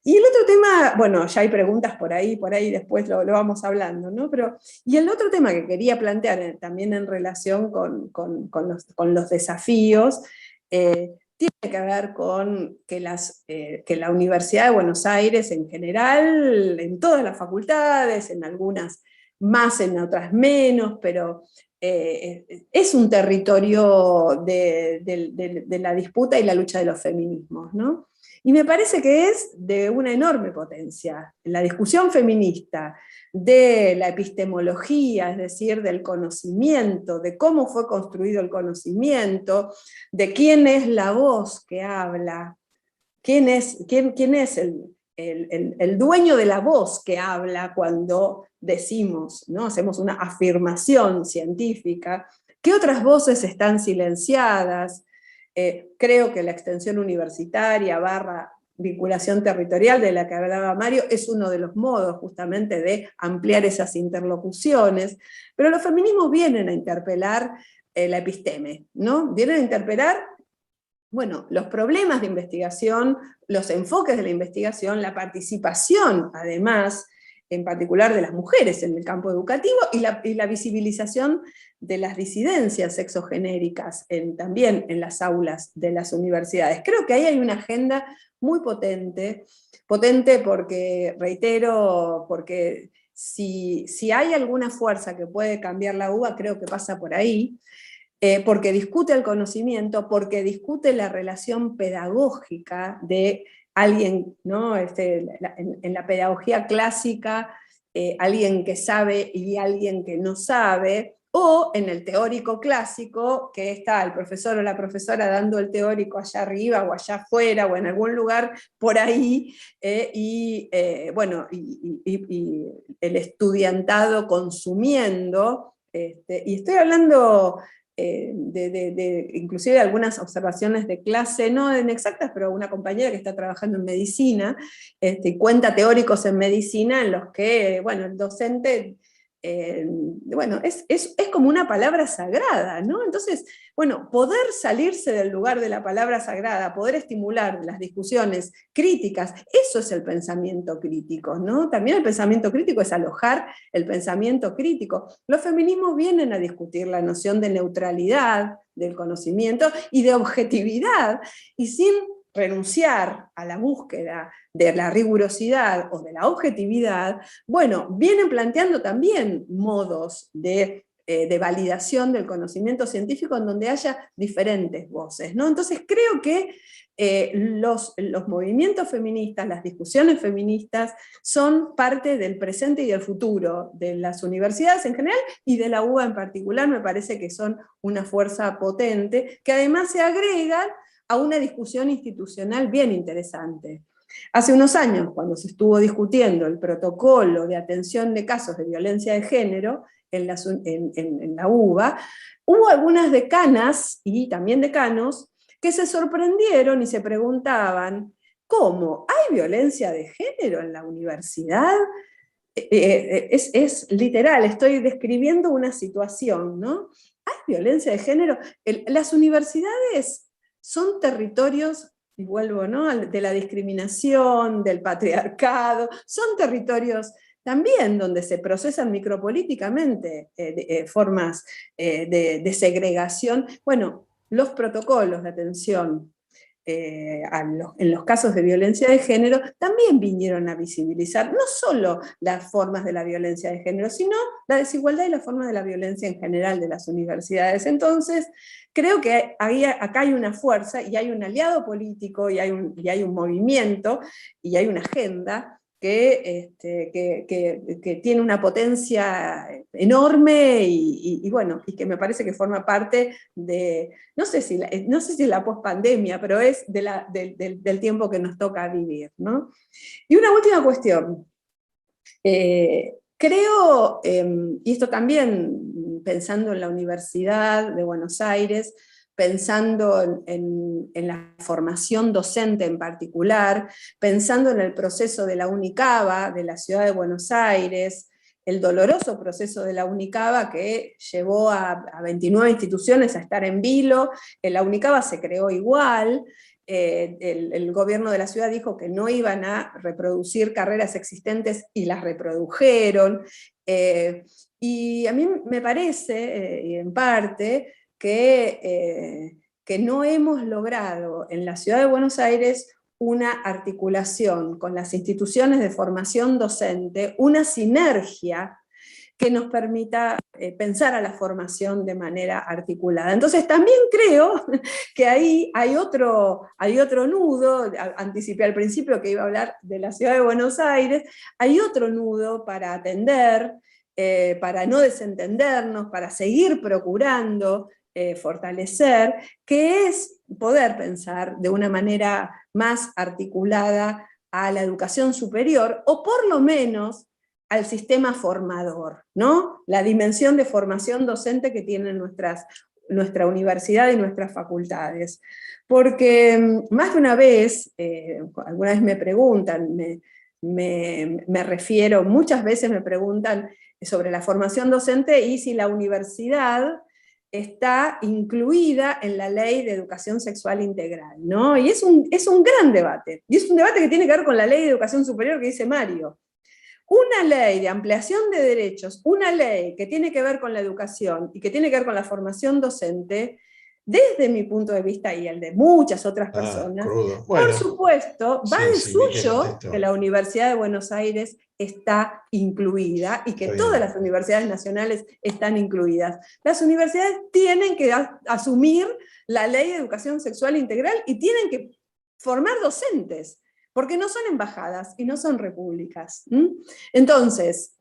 Y el otro tema, bueno, ya hay preguntas por ahí después lo vamos hablando, ¿no? Pero, y el otro tema que quería plantear también en relación con los desafíos, tiene que ver con que la Universidad de Buenos Aires en general, en todas las facultades, en algunas más, en otras menos, pero es un territorio de la disputa y la lucha de los feminismos, ¿no? Y me parece que es de una enorme potencia. La discusión feminista de la epistemología, es decir, del conocimiento, de cómo fue construido el conocimiento, de quién es la voz que habla, quién es el dueño de la voz que habla cuando decimos, ¿no? Hacemos una afirmación científica, qué otras voces están silenciadas. Creo que la extensión universitaria / vinculación territorial de la que hablaba Mario es uno de los modos justamente de ampliar esas interlocuciones, pero los feminismos vienen a interpelar la episteme, ¿no? Vienen a interpelar, bueno, los problemas de investigación, los enfoques de la investigación, la participación, además, en particular de las mujeres en el campo educativo, y la visibilización de las disidencias sexogenéricas también en las aulas de las universidades. Creo que ahí hay una agenda muy potente porque, reitero, porque si hay alguna fuerza que puede cambiar la UBA, creo que pasa por ahí, porque discute el conocimiento, porque discute la relación pedagógica de alguien, ¿no? En la pedagogía clásica, alguien que sabe y alguien que no sabe, o en el teórico clásico, que está el profesor o la profesora dando el teórico allá arriba o allá afuera o en algún lugar por ahí, bueno, y el estudiantado consumiendo, y estoy hablando inclusive de algunas observaciones de clase, no en exactas, pero una compañera que está trabajando en medicina, y cuenta teóricos en medicina en los que, bueno, el docente bueno, es como una palabra sagrada, ¿no? Entonces, bueno, poder salirse del lugar de la palabra sagrada, poder estimular las discusiones críticas, eso es el pensamiento crítico, ¿no? También el pensamiento crítico es alojar el pensamiento crítico. Los feminismos vienen a discutir la noción de neutralidad del conocimiento y de objetividad, y sin renunciar a la búsqueda de la rigurosidad o de la objetividad, bueno, vienen planteando también modos de validación del conocimiento científico en donde haya diferentes voces, ¿no? Entonces creo que los movimientos feministas, las discusiones feministas, son parte del presente y del futuro de las universidades en general y de la UBA en particular. Me parece que son una fuerza potente, que además se agregan a una discusión institucional bien interesante. Hace unos años, cuando se estuvo discutiendo el protocolo de atención de casos de violencia de género en la UBA, hubo algunas decanas y también decanos que se sorprendieron y se preguntaban, ¿cómo? ¿Hay violencia de género en la universidad? Es literal, estoy describiendo una situación, ¿no? ¿Hay violencia de género? Las universidades son territorios, y vuelvo, ¿no?, de la discriminación, del patriarcado, son territorios también donde se procesan micropolíticamente formas de segregación. Bueno, los protocolos de atención en los casos de violencia de género también vinieron a visibilizar no solo las formas de la violencia de género, sino la desigualdad y las formas de la violencia en general de las universidades. Entonces, creo que acá hay una fuerza y hay un aliado político y hay un movimiento y hay una agenda que tiene una potencia enorme y bueno, y que me parece que forma parte de, no sé si es la pospandemia, pero es del tiempo que nos toca vivir, ¿no? Y una última cuestión. Creo, y esto también pensando en la Universidad de Buenos Aires, pensando en la formación docente en particular, pensando en el proceso de la UNICABA, de la Ciudad de Buenos Aires, el doloroso proceso de la UNICABA que llevó a 29 instituciones a estar en vilo. La UNICABA se creó igual, el gobierno de la ciudad dijo que no iban a reproducir carreras existentes y las reprodujeron, y a mí me parece, y en parte, que no hemos logrado en la Ciudad de Buenos Aires una articulación con las instituciones de formación docente, una sinergia que nos permita pensar a la formación de manera articulada. Entonces también creo que ahí hay otro nudo, anticipé al principio que iba a hablar de la Ciudad de Buenos Aires, hay otro nudo para atender, para no desentendernos, para seguir procurando fortalecer, que es poder pensar de una manera más articulada a la educación superior, o por lo menos al sistema formador, ¿no? La dimensión de formación docente que tienen nuestra universidad y nuestras facultades. Porque más de una vez, alguna vez me preguntan, me refiero, muchas veces me preguntan sobre la formación docente y si la universidad está incluida en la Ley de Educación Sexual Integral, ¿no? Y es un gran debate, y es un debate que tiene que ver con la Ley de Educación Superior que dice Mario. Una ley de ampliación de derechos, una ley que tiene que ver con la educación y que tiene que ver con la formación docente, desde mi punto de vista y el de muchas otras personas, Bueno, por supuesto, va de suyo Miquel, que la Universidad de Buenos Aires está incluida y que todas las universidades nacionales están incluidas. Las universidades tienen que asumir la Ley de Educación Sexual Integral y tienen que formar docentes, porque no son embajadas y no son repúblicas. Entonces,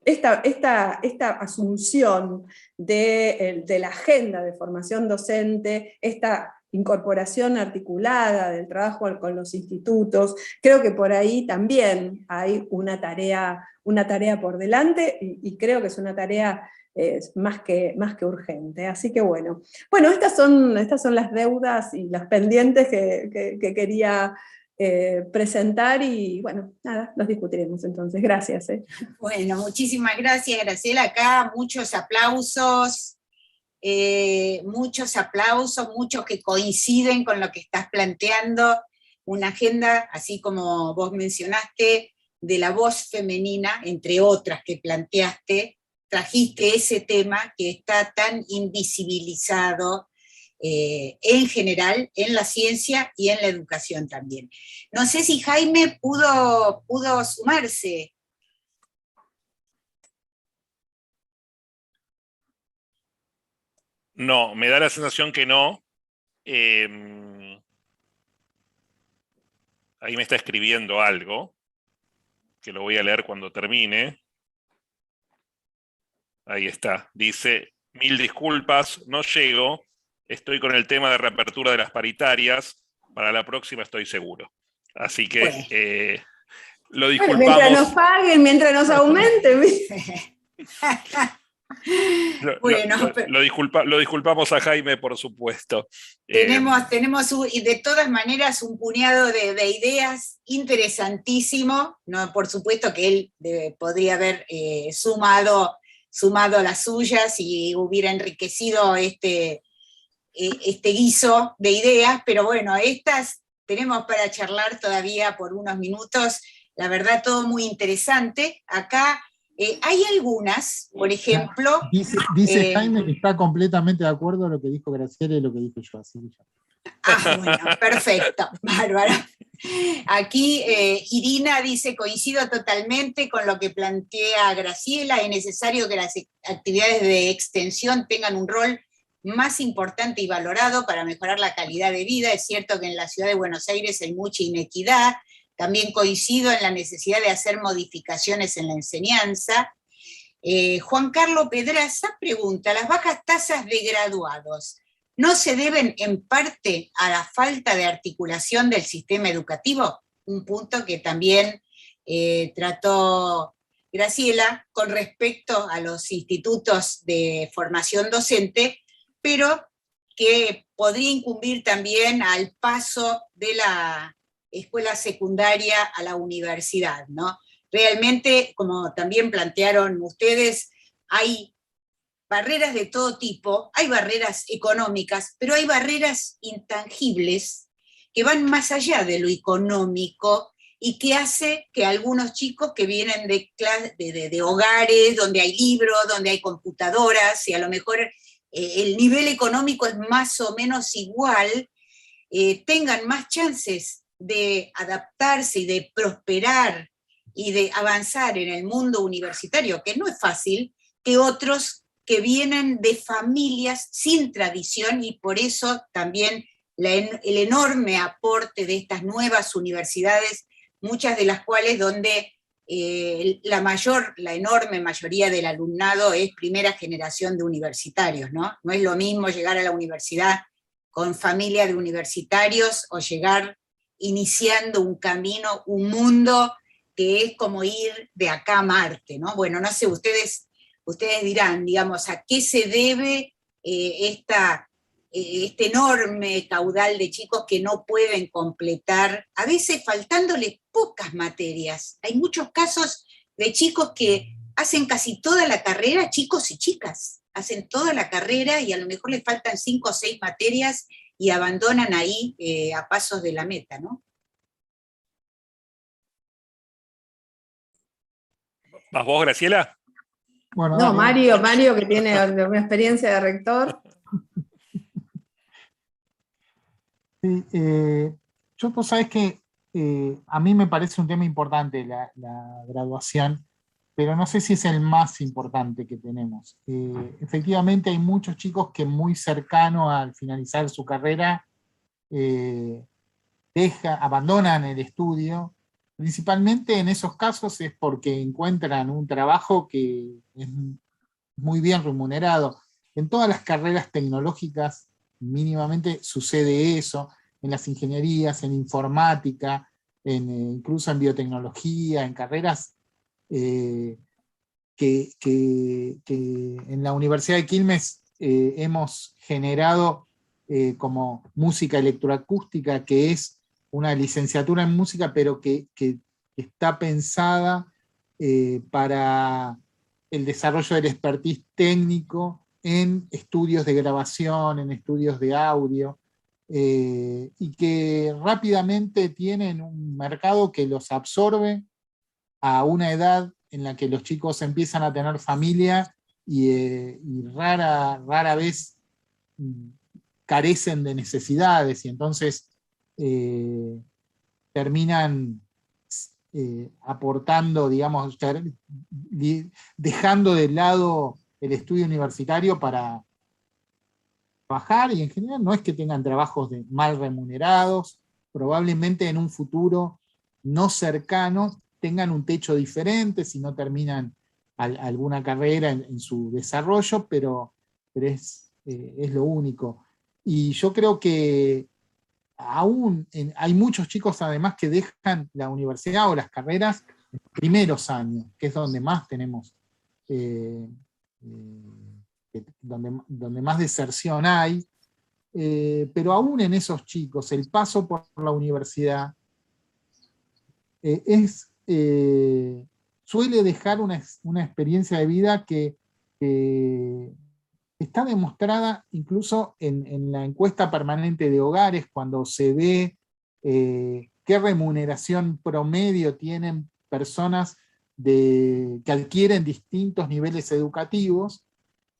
esta asunción de la agenda de formación docente, esta incorporación articulada del trabajo con los institutos, creo que por ahí también hay una tarea por delante, y creo que es una tarea más que urgente. Así que bueno, estas son las deudas y las pendientes que quería presentar y bueno, nada, los discutiremos entonces. Gracias. Bueno, muchísimas gracias, Graciela. Acá muchos aplausos, muchos que coinciden con lo que estás planteando, una agenda, así como vos mencionaste, de la voz femenina, entre otras que planteaste, trajiste ese tema que está tan invisibilizado en general, en la ciencia y en la educación también. No sé si Jaime pudo sumarse. No, me da la sensación que no. Ahí me está escribiendo algo, que lo voy a leer cuando termine. Ahí está. Dice, 1000 disculpas, no llego. Estoy con el tema de reapertura de las paritarias. Para la próxima estoy seguro. Así que lo disculpamos. Bueno, mientras nos paguen, mientras nos aumenten. Lo disculpamos a Jaime, por supuesto. Tenemos y de todas maneras un puñado de ideas interesantísimo, ¿no? Por supuesto que él podría haber sumado las suyas y hubiera enriquecido este guiso de ideas, pero bueno, estas tenemos para charlar todavía por unos minutos, la verdad todo muy interesante. Acá hay algunas, por ejemplo... Dice Jaime que está completamente de acuerdo con lo que dijo Graciela y lo que dije yo, así que ya. Bueno, perfecto, bárbaro. Aquí Irina dice, coincido totalmente con lo que plantea Graciela, es necesario que las actividades de extensión tengan un rol más importante y valorado para mejorar la calidad de vida. Es cierto que en la ciudad de Buenos Aires hay mucha inequidad, también coincido en la necesidad de hacer modificaciones en la enseñanza. Juan Carlos Pedraza pregunta, ¿las bajas tasas de graduados no se deben en parte a la falta de articulación del sistema educativo? Un punto que también trató Graciela con respecto a los institutos de formación docente, pero que podría incumbir también al paso de la escuela secundaria a la universidad, ¿no? Realmente, como también plantearon ustedes, hay barreras de todo tipo, hay barreras económicas, pero hay barreras intangibles que van más allá de lo económico y que hace que algunos chicos que vienen de hogares donde hay libros, donde hay computadoras, y a lo mejor el nivel económico es más o menos igual, tengan más chances de adaptarse y de prosperar y de avanzar en el mundo universitario, que no es fácil, que otros que vienen de familias sin tradición, y por eso también el enorme aporte de estas nuevas universidades, muchas de las cuales donde la enorme mayoría del alumnado es primera generación de universitarios, ¿no? No es lo mismo llegar a la universidad con familia de universitarios o llegar iniciando un camino, un mundo que es como ir de acá a Marte, ¿no? Bueno, no sé, ustedes dirán, digamos, a qué se debe este enorme caudal de chicos que no pueden completar, a veces faltándoles pocas materias. Hay muchos casos de chicos que hacen casi toda la carrera, chicos y chicas, hacen toda la carrera y a lo mejor les faltan 5 o 6 materias y abandonan ahí a pasos de la meta, ¿no? ¿Vas vos, Graciela? Bueno, no, Mario que tiene una experiencia de rector. Sí, vos sabés que a mí me parece un tema importante la graduación, pero no sé si es el más importante que tenemos. Efectivamente hay muchos chicos que muy cercano al finalizar su carrera abandonan el estudio. Principalmente en esos casos es porque encuentran un trabajo que es muy bien remunerado. En todas las carreras tecnológicas mínimamente sucede eso, en las ingenierías, en informática, incluso en biotecnología, en carreras que en la Universidad de Quilmes hemos generado como música electroacústica, que es una licenciatura en música, pero que está pensada para el desarrollo del expertise técnico en estudios de grabación, en estudios de audio, y que rápidamente tienen un mercado que los absorbe a una edad en la que los chicos empiezan a tener familia y rara vez carecen de necesidades, y entonces terminan aportando, digamos, dejando de lado el estudio universitario para trabajar, y en general no es que tengan trabajos mal remunerados, probablemente en un futuro no cercano tengan un techo diferente si no terminan alguna carrera en su desarrollo, pero es lo único. Y yo creo que hay muchos chicos además que dejan la universidad o las carreras en los primeros años, que es donde más tenemos, donde más deserción hay, pero aún en esos chicos el paso por la universidad suele dejar una experiencia de vida que está demostrada incluso en la encuesta permanente de hogares, cuando se ve qué remuneración promedio tienen personas que adquieren distintos niveles educativos,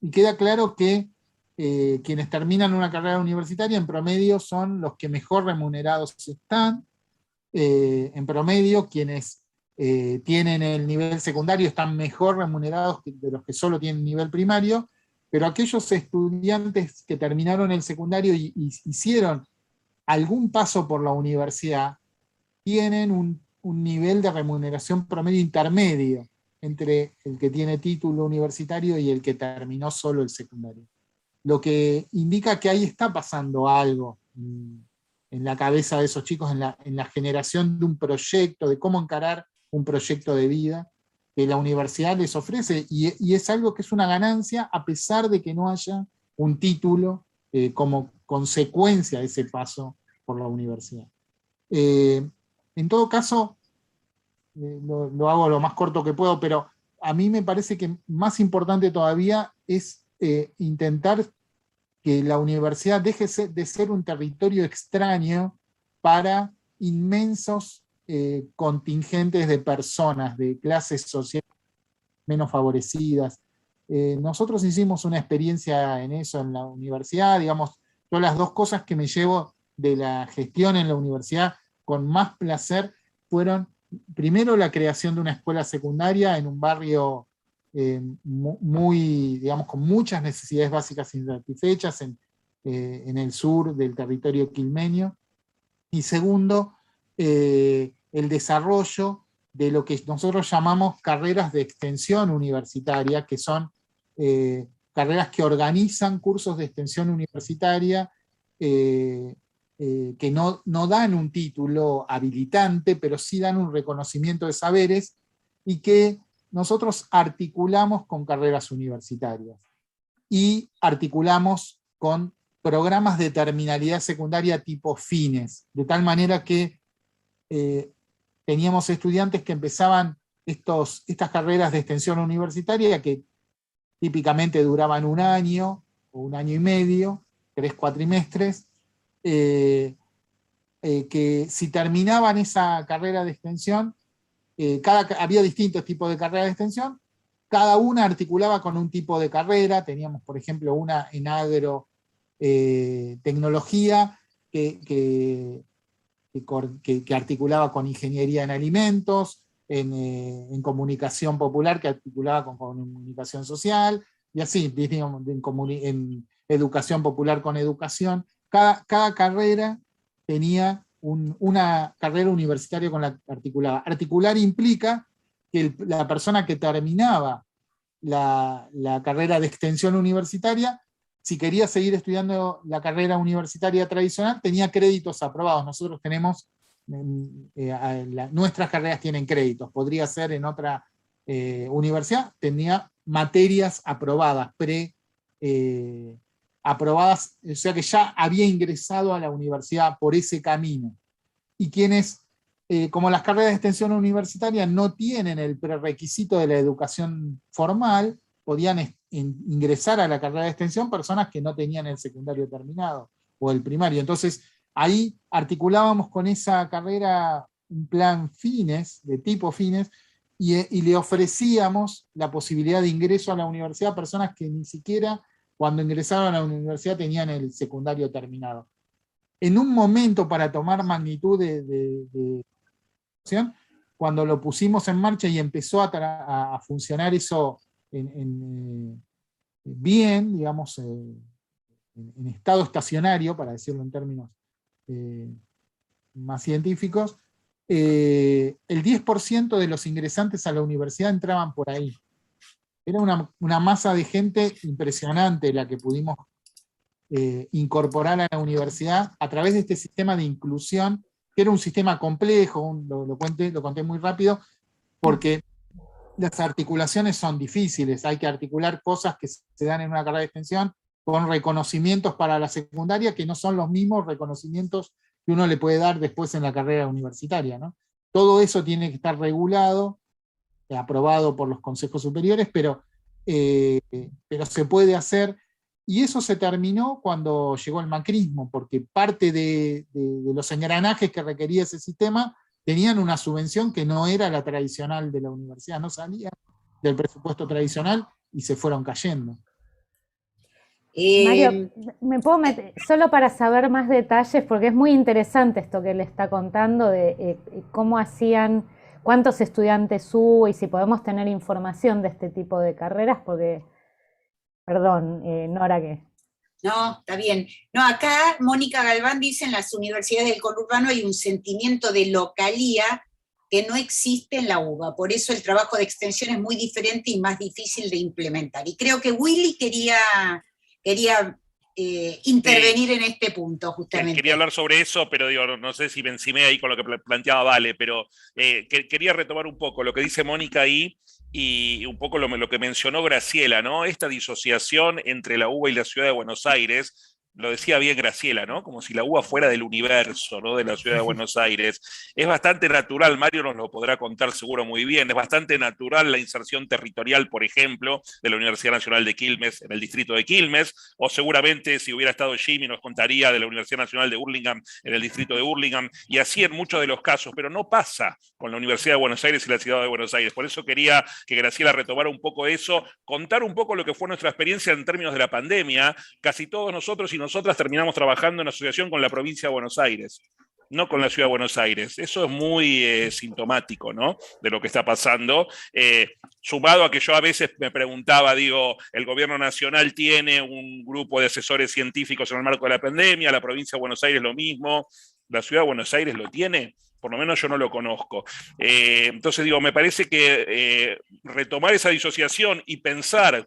y queda claro que quienes terminan una carrera universitaria en promedio son los que mejor remunerados están. En promedio, quienes tienen el nivel secundario están mejor remunerados que de los que solo tienen nivel primario, pero aquellos estudiantes que terminaron el secundario y hicieron algún paso por la universidad tienen un nivel de remuneración promedio intermedio entre el que tiene título universitario y el que terminó solo el secundario. Lo que indica que ahí está pasando algo en la cabeza de esos chicos, en la generación de un proyecto, de cómo encarar un proyecto de vida que la universidad les ofrece, y es algo que es una ganancia a pesar de que no haya un título como consecuencia de ese paso por la universidad. En todo caso, lo hago lo más corto que puedo, pero a mí me parece que más importante todavía es intentar que la universidad deje de ser un territorio extraño para inmensos contingentes de personas, de clases sociales menos favorecidas. Nosotros hicimos una experiencia en eso en la universidad, digamos, yo las dos cosas que me llevo de la gestión en la universidad con más placer fueron, primero, la creación de una escuela secundaria en un barrio muy, digamos, con muchas necesidades básicas insatisfechas en el sur del territorio quilmeño, y segundo, el desarrollo de lo que nosotros llamamos carreras de extensión universitaria, que son carreras que organizan cursos de extensión universitaria que no dan un título habilitante, pero sí dan un reconocimiento de saberes, y que nosotros articulamos con carreras universitarias y articulamos con programas de terminalidad secundaria tipo fines, de tal manera que teníamos estudiantes que empezaban estas carreras de extensión universitaria que típicamente duraban un año o un año y medio, 3 cuatrimestres, que si terminaban esa carrera de extensión, había distintos tipos de carreras de extensión, cada una articulaba con un tipo de carrera. Teníamos, por ejemplo, una en agrotecnología que articulaba con ingeniería en alimentos, en comunicación popular que articulaba con comunicación social, y así, digamos, en educación popular con educación. Cada carrera tenía una carrera universitaria con la que articulaba. Articular implica que la persona que terminaba la carrera de extensión universitaria, si quería seguir estudiando la carrera universitaria tradicional, tenía créditos aprobados. Nosotros tenemos, nuestras carreras tienen créditos, podría ser en otra universidad, tenía materias aprobadas, aprobadas, o sea que ya había ingresado a la universidad por ese camino. y quienes, como las carreras de extensión universitaria no tienen el prerequisito de la educación formal, podían ingresar a la carrera de extensión personas que no tenían el secundario terminado o el primario. Entonces, ahí articulábamos con esa carrera un plan fines, de tipo fines, y le ofrecíamos la posibilidad de ingreso a la universidad a personas que ni siquiera cuando ingresaron a la universidad tenían el secundario terminado. En un momento, para tomar magnitud de cuando lo pusimos en marcha y empezó a funcionar eso bien, digamos, en estado estacionario, para decirlo en términos más científicos, el 10% de los ingresantes a la universidad entraban por ahí. Era una masa de gente impresionante la que pudimos incorporar a la universidad a través de este sistema de inclusión, que era un sistema complejo, lo conté muy rápido, porque las articulaciones son difíciles, hay que articular cosas que se dan en una carrera de extensión con reconocimientos para la secundaria que no son los mismos reconocimientos que uno le puede dar después en la carrera universitaria, ¿no? Todo eso tiene que estar regulado, aprobado por los consejos superiores, pero se puede hacer, y eso se terminó cuando llegó el macrismo, porque parte de los engranajes que requería ese sistema tenían una subvención que no era la tradicional de la universidad, no salía del presupuesto tradicional y se fueron cayendo. Mario, ¿me puedo meter solo para saber más detalles? Porque es muy interesante esto que le está contando de cómo hacían, cuántos estudiantes hubo y si podemos tener información de este tipo de carreras, porque, perdón, Nora, ¿qué? No, está bien. No, acá Mónica Galván dice en las universidades del conurbano hay un sentimiento de localía que no existe en la UBA, por eso el trabajo de extensión es muy diferente y más difícil de implementar. Y creo que Willy quería intervenir en este punto, justamente. Quería hablar sobre eso, pero digo, no sé si me encimé ahí con lo que planteaba Vale, pero quería retomar un poco lo que dice Mónica ahí y un poco lo que mencionó Graciela, ¿no? Esta disociación entre la UBA y la ciudad de Buenos Aires. Lo decía bien Graciela, ¿no? Como si la UBA fuera del universo, ¿no? De la ciudad de Buenos Aires. Es bastante natural, Mario nos lo podrá contar seguro muy bien, es bastante natural la inserción territorial, por ejemplo, de la Universidad Nacional de Quilmes en el distrito de Quilmes, o seguramente si hubiera estado Jimmy nos contaría de la Universidad Nacional de Hurlingham en el distrito de Hurlingham, y así en muchos de los casos, pero no pasa con la Universidad de Buenos Aires y la ciudad de Buenos Aires. Por eso quería que Graciela retomara un poco eso, contar un poco lo que fue nuestra experiencia en términos de la pandemia. Casi todos nosotros y nosotras terminamos trabajando en asociación con la provincia de Buenos Aires, no con la ciudad de Buenos Aires. Eso es muy sintomático, ¿no? De lo que está pasando. Sumado a que yo a veces me preguntaba, digo, el gobierno nacional tiene un grupo de asesores científicos en el marco de la pandemia, la provincia de Buenos Aires lo mismo, la ciudad de Buenos Aires lo tiene. Por lo menos yo no lo conozco. Entonces digo, me parece que retomar esa disociación y pensar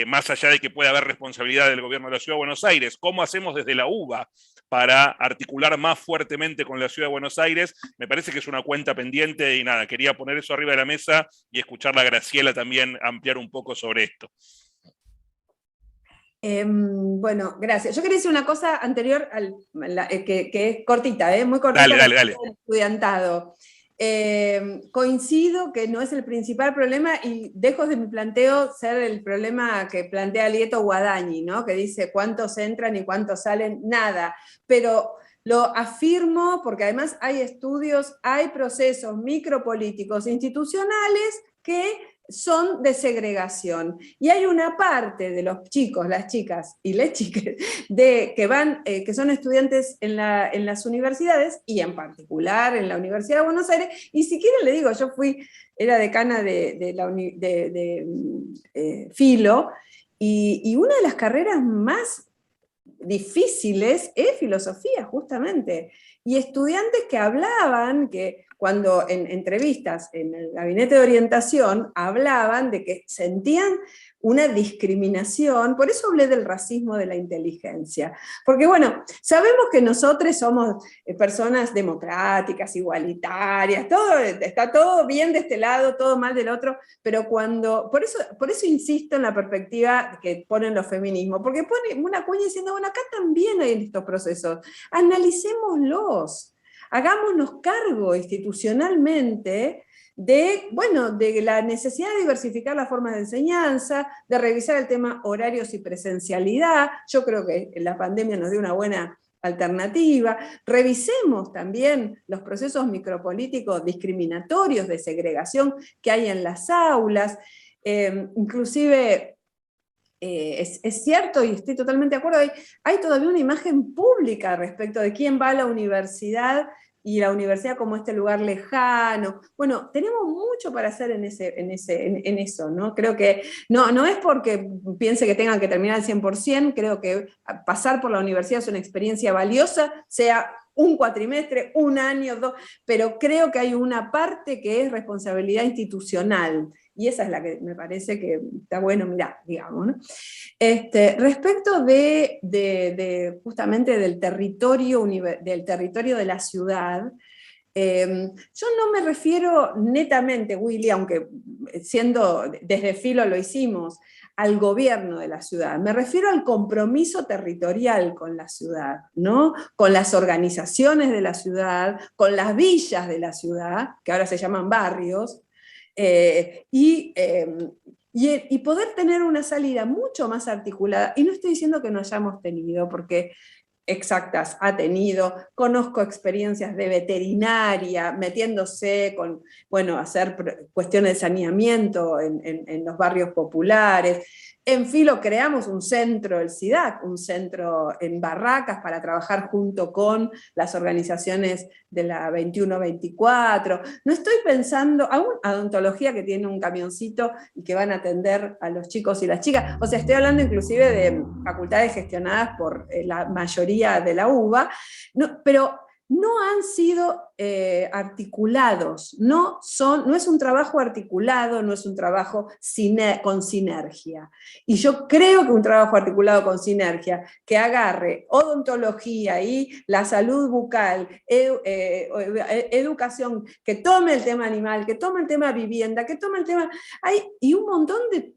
más allá de que pueda haber responsabilidad del gobierno de la Ciudad de Buenos Aires, ¿cómo hacemos desde la UBA para articular más fuertemente con la Ciudad de Buenos Aires? Me parece que es una cuenta pendiente y nada, quería poner eso arriba de la mesa y escucharla a Graciela también ampliar un poco sobre esto. Bueno, gracias. Yo quería decir una cosa anterior, que es cortita, muy cortita. Dale. Estudiantado. Coincido que no es el principal problema y dejo de mi planteo ser el problema que plantea Lieto Guadagni, ¿no? Que dice cuántos entran y cuántos salen, nada, pero lo afirmo porque además hay estudios, hay procesos micropolíticos institucionales que son de segregación. Y hay una parte de los chicos, las chicas y las chicas que son estudiantes en las universidades, y en particular en la Universidad de Buenos Aires, y si quieren le digo, yo era decana de Filo, y una de las carreras más difíciles es filosofía, justamente. Y estudiantes que hablaban, que cuando en entrevistas en el gabinete de orientación hablaban de que sentían una discriminación, por eso hablé del racismo de la inteligencia, porque bueno, sabemos que nosotros somos personas democráticas, igualitarias, está todo bien de este lado, todo mal del otro, pero por eso insisto en la perspectiva que ponen los feminismos, porque pone una cuña diciendo, bueno, acá también hay estos procesos, analicémoslos. hagámonos cargo institucionalmente de la necesidad de diversificar las formas de enseñanza, de revisar el tema horarios y presencialidad. Yo creo que la pandemia nos dio una buena alternativa. Revisemos también los procesos micropolíticos discriminatorios de segregación que hay en las aulas. Inclusive, es cierto, y estoy totalmente de acuerdo, hay todavía una imagen pública respecto de quién va a la universidad, y la universidad como este lugar lejano. Bueno, tenemos mucho para hacer en eso, ¿no? Creo que no es porque piense que tengan que terminar al 100%, creo que pasar por la universidad es una experiencia valiosa, sea un cuatrimestre, un año, 2, pero creo que hay una parte que es responsabilidad institucional, y esa es la que me parece que está bueno mirar, digamos, ¿no? Respecto justamente del territorio de la ciudad, yo no me refiero netamente, Willy, aunque siendo desde Filo lo hicimos, al gobierno de la ciudad, me refiero al compromiso territorial con la ciudad, ¿no? Con las organizaciones de la ciudad, con las villas de la ciudad, que ahora se llaman barrios, y poder tener una salida mucho más articulada, y no estoy diciendo que no hayamos tenido, porque exactas ha tenido, conozco experiencias de veterinaria, metiéndose con, hacer cuestiones de saneamiento en los barrios populares. En Filo creamos un centro, el CIDAC, un centro en Barracas para trabajar junto con las organizaciones de la 21-24. No estoy pensando, aún odontología que tiene un camioncito y que van a atender a los chicos y las chicas. O sea, estoy hablando inclusive de facultades gestionadas por la mayoría de la UBA, pero no han sido articulados, no es un trabajo articulado, no es un trabajo con sinergia. Y yo creo que un trabajo articulado con sinergia, que agarre odontología y la salud bucal, educación, que tome el tema animal, que tome el tema vivienda, que tome el tema... y un montón de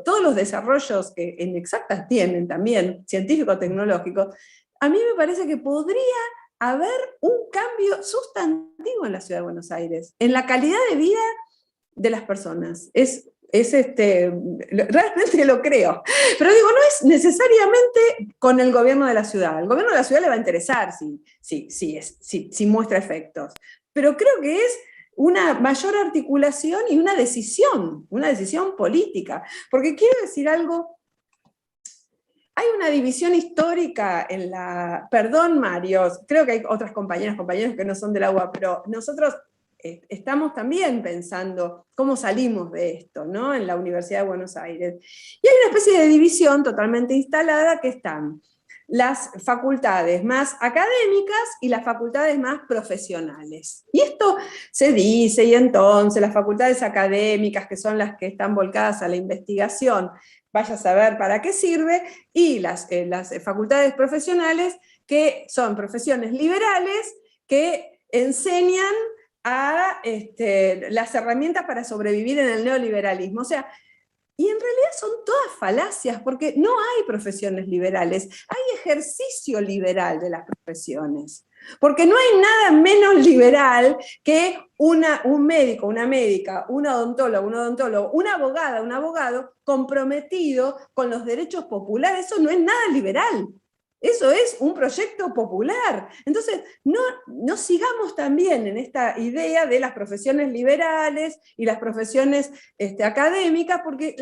todos los desarrollos que en Exactas tienen también, científico-tecnológicos, a mí me parece que podría haber un cambio sustantivo en la Ciudad de Buenos Aires, en la calidad de vida de las personas. Realmente lo creo. Pero digo, no es necesariamente con el gobierno de la ciudad. El gobierno de la ciudad le va a interesar si muestra efectos. Pero creo que es una mayor articulación y una decisión política. Porque quiero decir algo. Hay una división histórica en la... Perdón, Mario, creo que hay otras compañeros que no son del agua, pero nosotros estamos también pensando cómo salimos de esto, ¿no? En la Universidad de Buenos Aires. Y hay una especie de división totalmente instalada que están las facultades más académicas y las facultades más profesionales. Y esto se dice, y entonces las facultades académicas, que son las que están volcadas a la investigación, vaya a saber para qué sirve, y las facultades profesionales, que son profesiones liberales, que enseñan a las herramientas para sobrevivir en el neoliberalismo. O sea, y en realidad son todas falacias, porque no hay profesiones liberales, hay ejercicio liberal de las profesiones. Porque no hay nada menos liberal que un médico, una médica, un odontólogo, una abogada, un abogado comprometido con los derechos populares. Eso no es nada liberal. Eso es un proyecto popular. Entonces, no sigamos también en esta idea de las profesiones liberales y las profesiones académicas, porque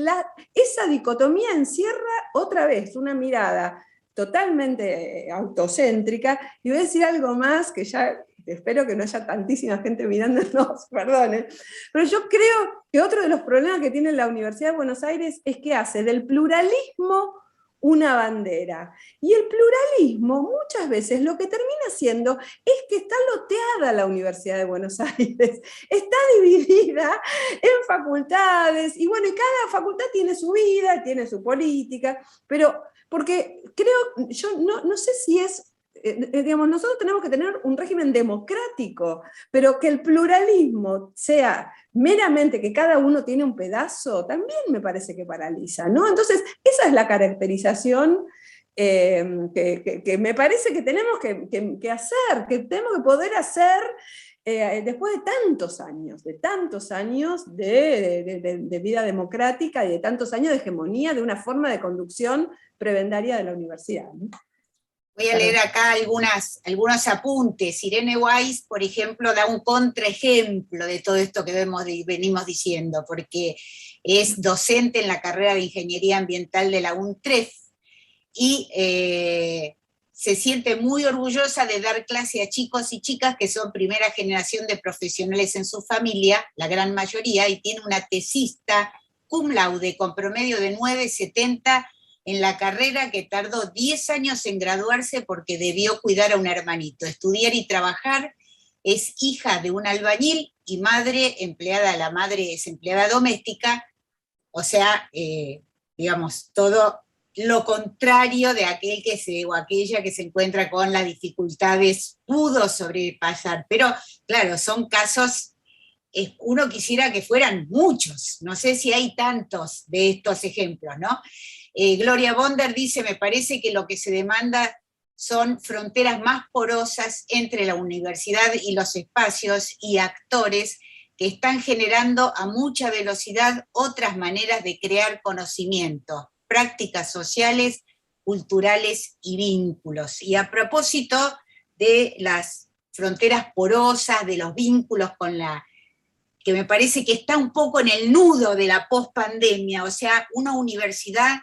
esa dicotomía encierra otra vez una mirada totalmente autocéntrica. Y voy a decir algo más, que ya espero que no haya tantísima gente mirándonos, perdonen, pero yo creo que otro de los problemas que tiene la Universidad de Buenos Aires es que hace del pluralismo una bandera. Y el pluralismo muchas veces lo que termina siendo es que está loteada la Universidad de Buenos Aires, está dividida en facultades, y bueno, y cada facultad tiene su vida, tiene su política, pero porque creo, yo no sé si es, digamos, nosotros tenemos que tener un régimen democrático, pero que el pluralismo sea meramente que cada uno tiene un pedazo, también me parece que paraliza, ¿no? Entonces, esa es la caracterización que me parece que tenemos que hacer, que tenemos que poder hacer después de tantos años de vida democrática y de tantos años de hegemonía de una forma de conducción prebendaria de la universidad, ¿no? Voy a leer acá algunos apuntes. Irene Weiss, por ejemplo, da un contraejemplo de todo esto que venimos diciendo, porque es docente en la carrera de Ingeniería Ambiental de la UNTREF y se siente muy orgullosa de dar clase a chicos y chicas que son primera generación de profesionales en su familia, la gran mayoría, y tiene una tesista cum laude con promedio de 9,70 en la carrera, que tardó 10 años en graduarse porque debió cuidar a un hermanito, estudiar y trabajar. Es hija de un albañil y madre empleada, la madre es empleada doméstica, o sea, digamos, todo lo contrario de aquel o aquella que se encuentra con las dificultades, pudo sobrepasar. Pero claro, son casos, uno quisiera que fueran muchos, no sé si hay tantos de estos ejemplos, ¿no? Gloria Bonder dice, me parece que lo que se demanda son fronteras más porosas entre la universidad y los espacios y actores que están generando a mucha velocidad otras maneras de crear conocimiento, prácticas sociales, culturales y vínculos. Y a propósito de las fronteras porosas, de los vínculos con que me parece que está un poco en el nudo de la pospandemia, o sea, una universidad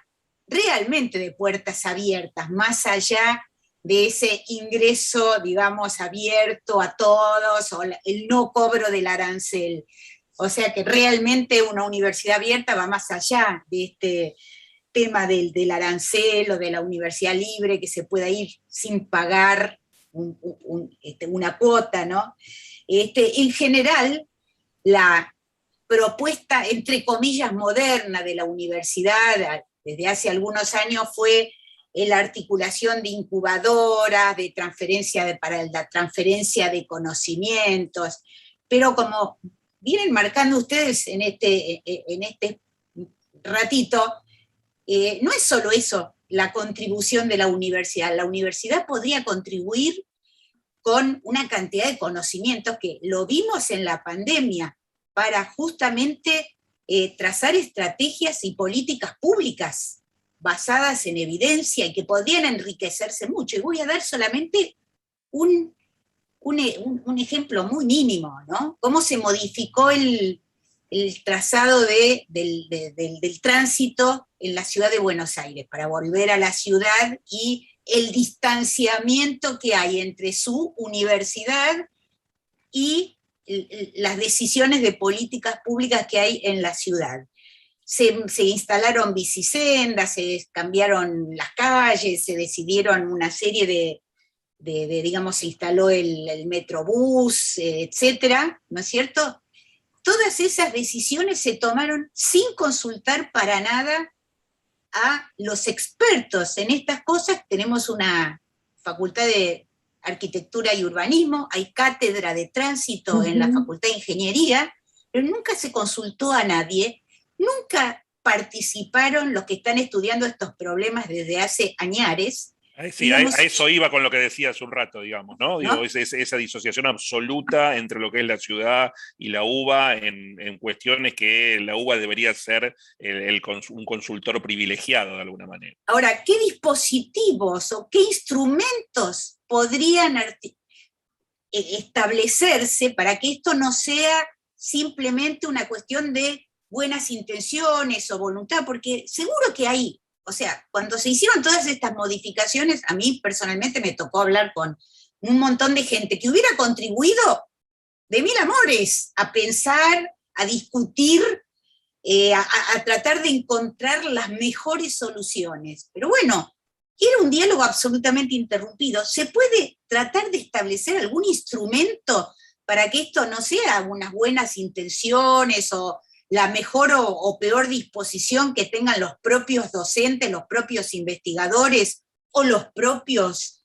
realmente de puertas abiertas, más allá de ese ingreso, digamos, abierto a todos, o el no cobro del arancel. O sea que realmente una universidad abierta va más allá de este tema del arancel o de la universidad libre, que se pueda ir sin pagar una cuota, ¿no? En general, la propuesta, entre comillas, moderna de la universidad desde hace algunos años fue la articulación de incubadoras, de para la transferencia de conocimientos, pero como vienen marcando ustedes en este ratito, no es solo eso la contribución de la universidad. La universidad podría contribuir con una cantidad de conocimientos que lo vimos en la pandemia, para justamente trazar estrategias y políticas públicas basadas en evidencia y que podrían enriquecerse mucho. Y voy a dar solamente un ejemplo muy mínimo, ¿no? Cómo se modificó el trazado del tránsito en la ciudad de Buenos Aires para volver a la ciudad, y el distanciamiento que hay entre su universidad y las decisiones de políticas públicas que hay en la ciudad. Se instalaron bicisendas, se cambiaron las calles, se decidieron una serie digamos, se instaló el metrobús, etcétera, ¿no es cierto? Todas esas decisiones se tomaron sin consultar para nada a los expertos en estas cosas. Tenemos una facultad de Arquitectura y Urbanismo, hay cátedra de tránsito en la Facultad de Ingeniería, pero nunca se consultó a nadie, nunca participaron los que están estudiando estos problemas desde hace añares. Sí, digamos, a eso iba con lo que decía hace un rato, digamos, ¿no? Digo, esa disociación absoluta entre lo que es la ciudad y la UBA en cuestiones que la UBA debería ser un consultor privilegiado de alguna manera. Ahora, ¿qué dispositivos o qué instrumentos podrían establecerse para que esto no sea simplemente una cuestión de buenas intenciones o voluntad? Porque seguro que hay. O sea, cuando se hicieron todas estas modificaciones, a mí personalmente me tocó hablar con un montón de gente que hubiera contribuido de mil amores a pensar, a discutir, a tratar de encontrar las mejores soluciones. Pero bueno, era un diálogo absolutamente interrumpido. ¿Se puede tratar de establecer algún instrumento para que esto no sea unas buenas intenciones o la mejor o peor disposición que tengan los propios docentes, los propios investigadores o los propios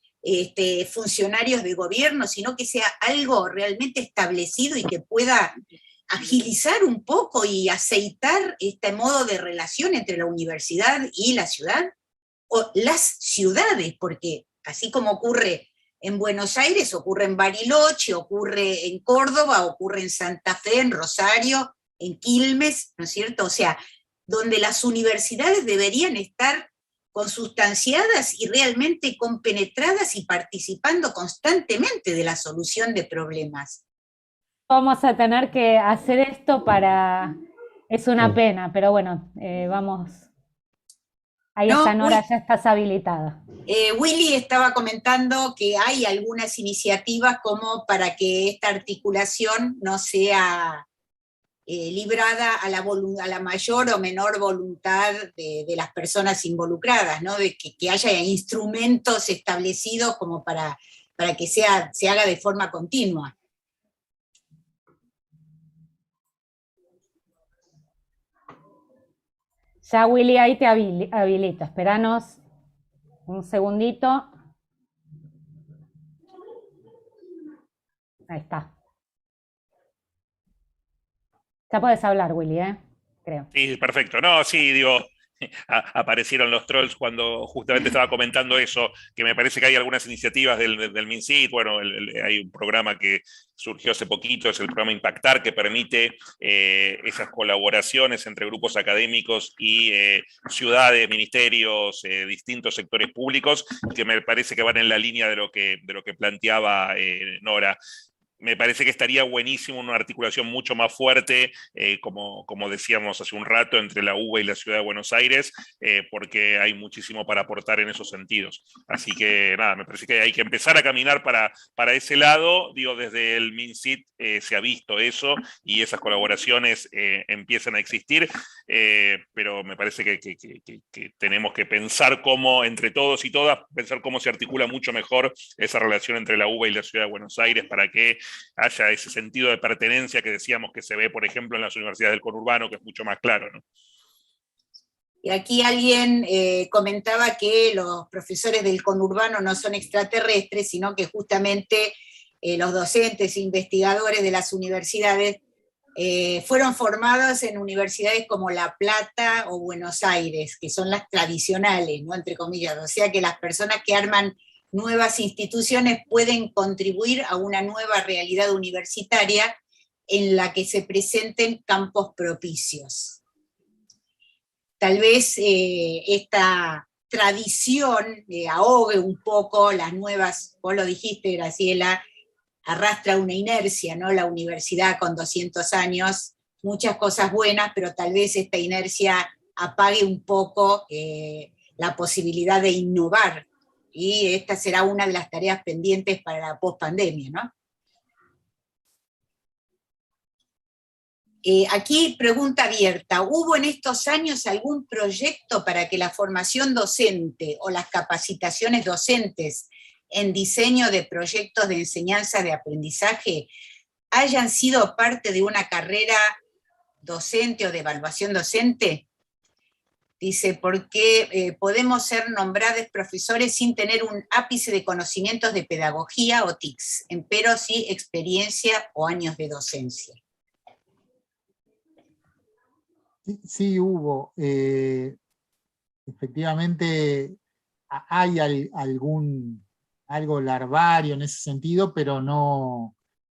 funcionarios de gobierno, sino que sea algo realmente establecido y que pueda agilizar un poco y aceitar este modo de relación entre la universidad y la ciudad? o las ciudades, porque así como ocurre en Buenos Aires, ocurre en Bariloche, ocurre en Córdoba, ocurre en Santa Fe, en Rosario, en Quilmes, ¿no es cierto? O sea, donde las universidades deberían estar consustanciadas y realmente compenetradas y participando constantemente de la solución de problemas. Vamos a tener que hacer esto para... Es una Sí. pena, pero bueno, vamos. Ahí No, está Nora, ya estás habilitada. Willy estaba comentando que hay algunas iniciativas como para que esta articulación no sea librada a la mayor o menor voluntad de las personas involucradas, ¿no? De que haya instrumentos establecidos como para que se haga de forma continua. Ya, Willy, ahí te habilito. Esperanos un segundito. Ahí está. Ya podés hablar, Willy, creo. Sí, perfecto. No, sí, digo, aparecieron los trolls cuando justamente estaba comentando eso, que me parece que hay algunas iniciativas del MinSit. Bueno, hay un programa que surgió hace poquito, es el programa Impactar, que permite esas colaboraciones entre grupos académicos y ciudades, ministerios, distintos sectores públicos, que me parece que van en la línea de lo que planteaba Nora. Me parece que estaría buenísimo una articulación mucho más fuerte, como decíamos hace un rato, entre la UBA y la Ciudad de Buenos Aires, porque hay muchísimo para aportar en esos sentidos. Así que nada, me parece que hay que empezar a caminar para ese lado. Digo, desde el MinSit se ha visto eso y esas colaboraciones empiezan a existir, pero me parece que tenemos que pensar cómo, entre todos y todas, pensar cómo se articula mucho mejor esa relación entre la UBA y la Ciudad de Buenos Aires para que haya ese sentido de pertenencia que decíamos que se ve, por ejemplo, en las universidades del conurbano, que es mucho más claro, ¿no? Y aquí alguien comentaba que los profesores del conurbano no son extraterrestres, sino que justamente los docentes e investigadores de las universidades fueron formados en universidades como La Plata o Buenos Aires, que son las tradicionales, ¿no? Entre comillas. O sea que las personas que arman nuevas instituciones pueden contribuir a una nueva realidad universitaria en la que se presenten campos propicios. Tal vez esta tradición ahogue un poco las nuevas, vos lo dijiste, Graciela, arrastra una inercia, ¿no? La universidad con 200 años, muchas cosas buenas, pero tal vez esta inercia apague un poco la posibilidad de innovar, y esta será una de las tareas pendientes para la pospandemia, ¿no? Aquí pregunta abierta, ¿hubo en estos años algún proyecto para que la formación docente o las capacitaciones docentes en diseño de proyectos de enseñanza de aprendizaje hayan sido parte de una carrera docente o de evaluación docente? Dice, porque podemos ser nombrados profesores sin tener un ápice de conocimientos de pedagogía o TICs, empero sí experiencia o años de docencia. Sí, hubo. Efectivamente, hay algo larvario en ese sentido, pero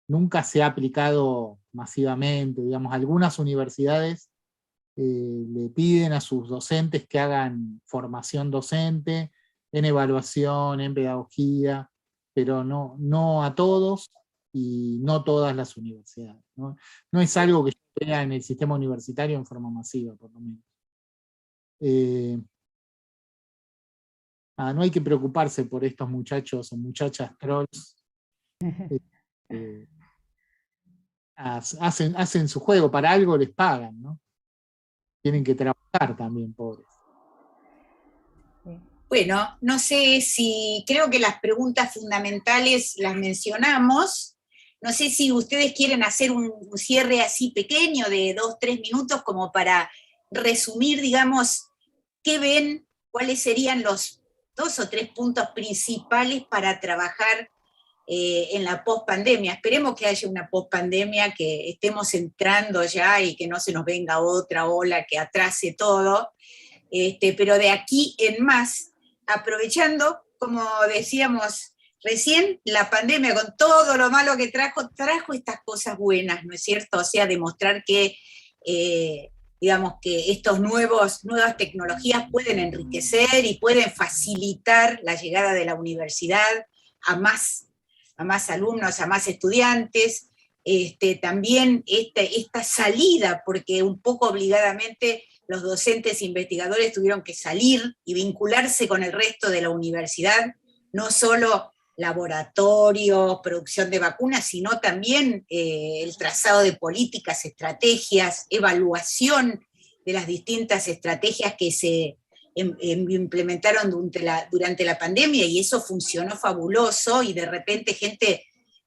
nunca se ha aplicado masivamente. Digamos, algunas universidades le piden a sus docentes que hagan formación docente, en evaluación, en pedagogía, pero no a todos y no todas las universidades. No es algo que yo vea en el sistema universitario en forma masiva, por lo menos. No hay que preocuparse por estos muchachos o muchachas trolls. Hacen su juego, para algo les pagan, ¿no? Tienen que trabajar también, pobres. Bueno, no sé si, creo que las preguntas fundamentales las mencionamos. No sé si ustedes quieren hacer un cierre así pequeño de 2-3 minutos como para resumir, digamos, qué ven, cuáles serían los 2 o 3 puntos principales para trabajar en la pospandemia. Esperemos que haya una pospandemia, que estemos entrando ya y que no se nos venga otra ola que atrase todo. Pero de aquí en más, aprovechando, como decíamos recién, la pandemia con todo lo malo que trajo estas cosas buenas, ¿no es cierto? O sea, demostrar que, digamos, que nuevas tecnologías pueden enriquecer y pueden facilitar la llegada de la universidad a más alumnos, a más estudiantes. También esta salida, porque un poco obligadamente los docentes e investigadores tuvieron que salir y vincularse con el resto de la universidad, no solo laboratorios, producción de vacunas, sino también el trazado de políticas, estrategias, evaluación de las distintas estrategias que se implementaron durante la pandemia, y eso funcionó fabuloso, y de repente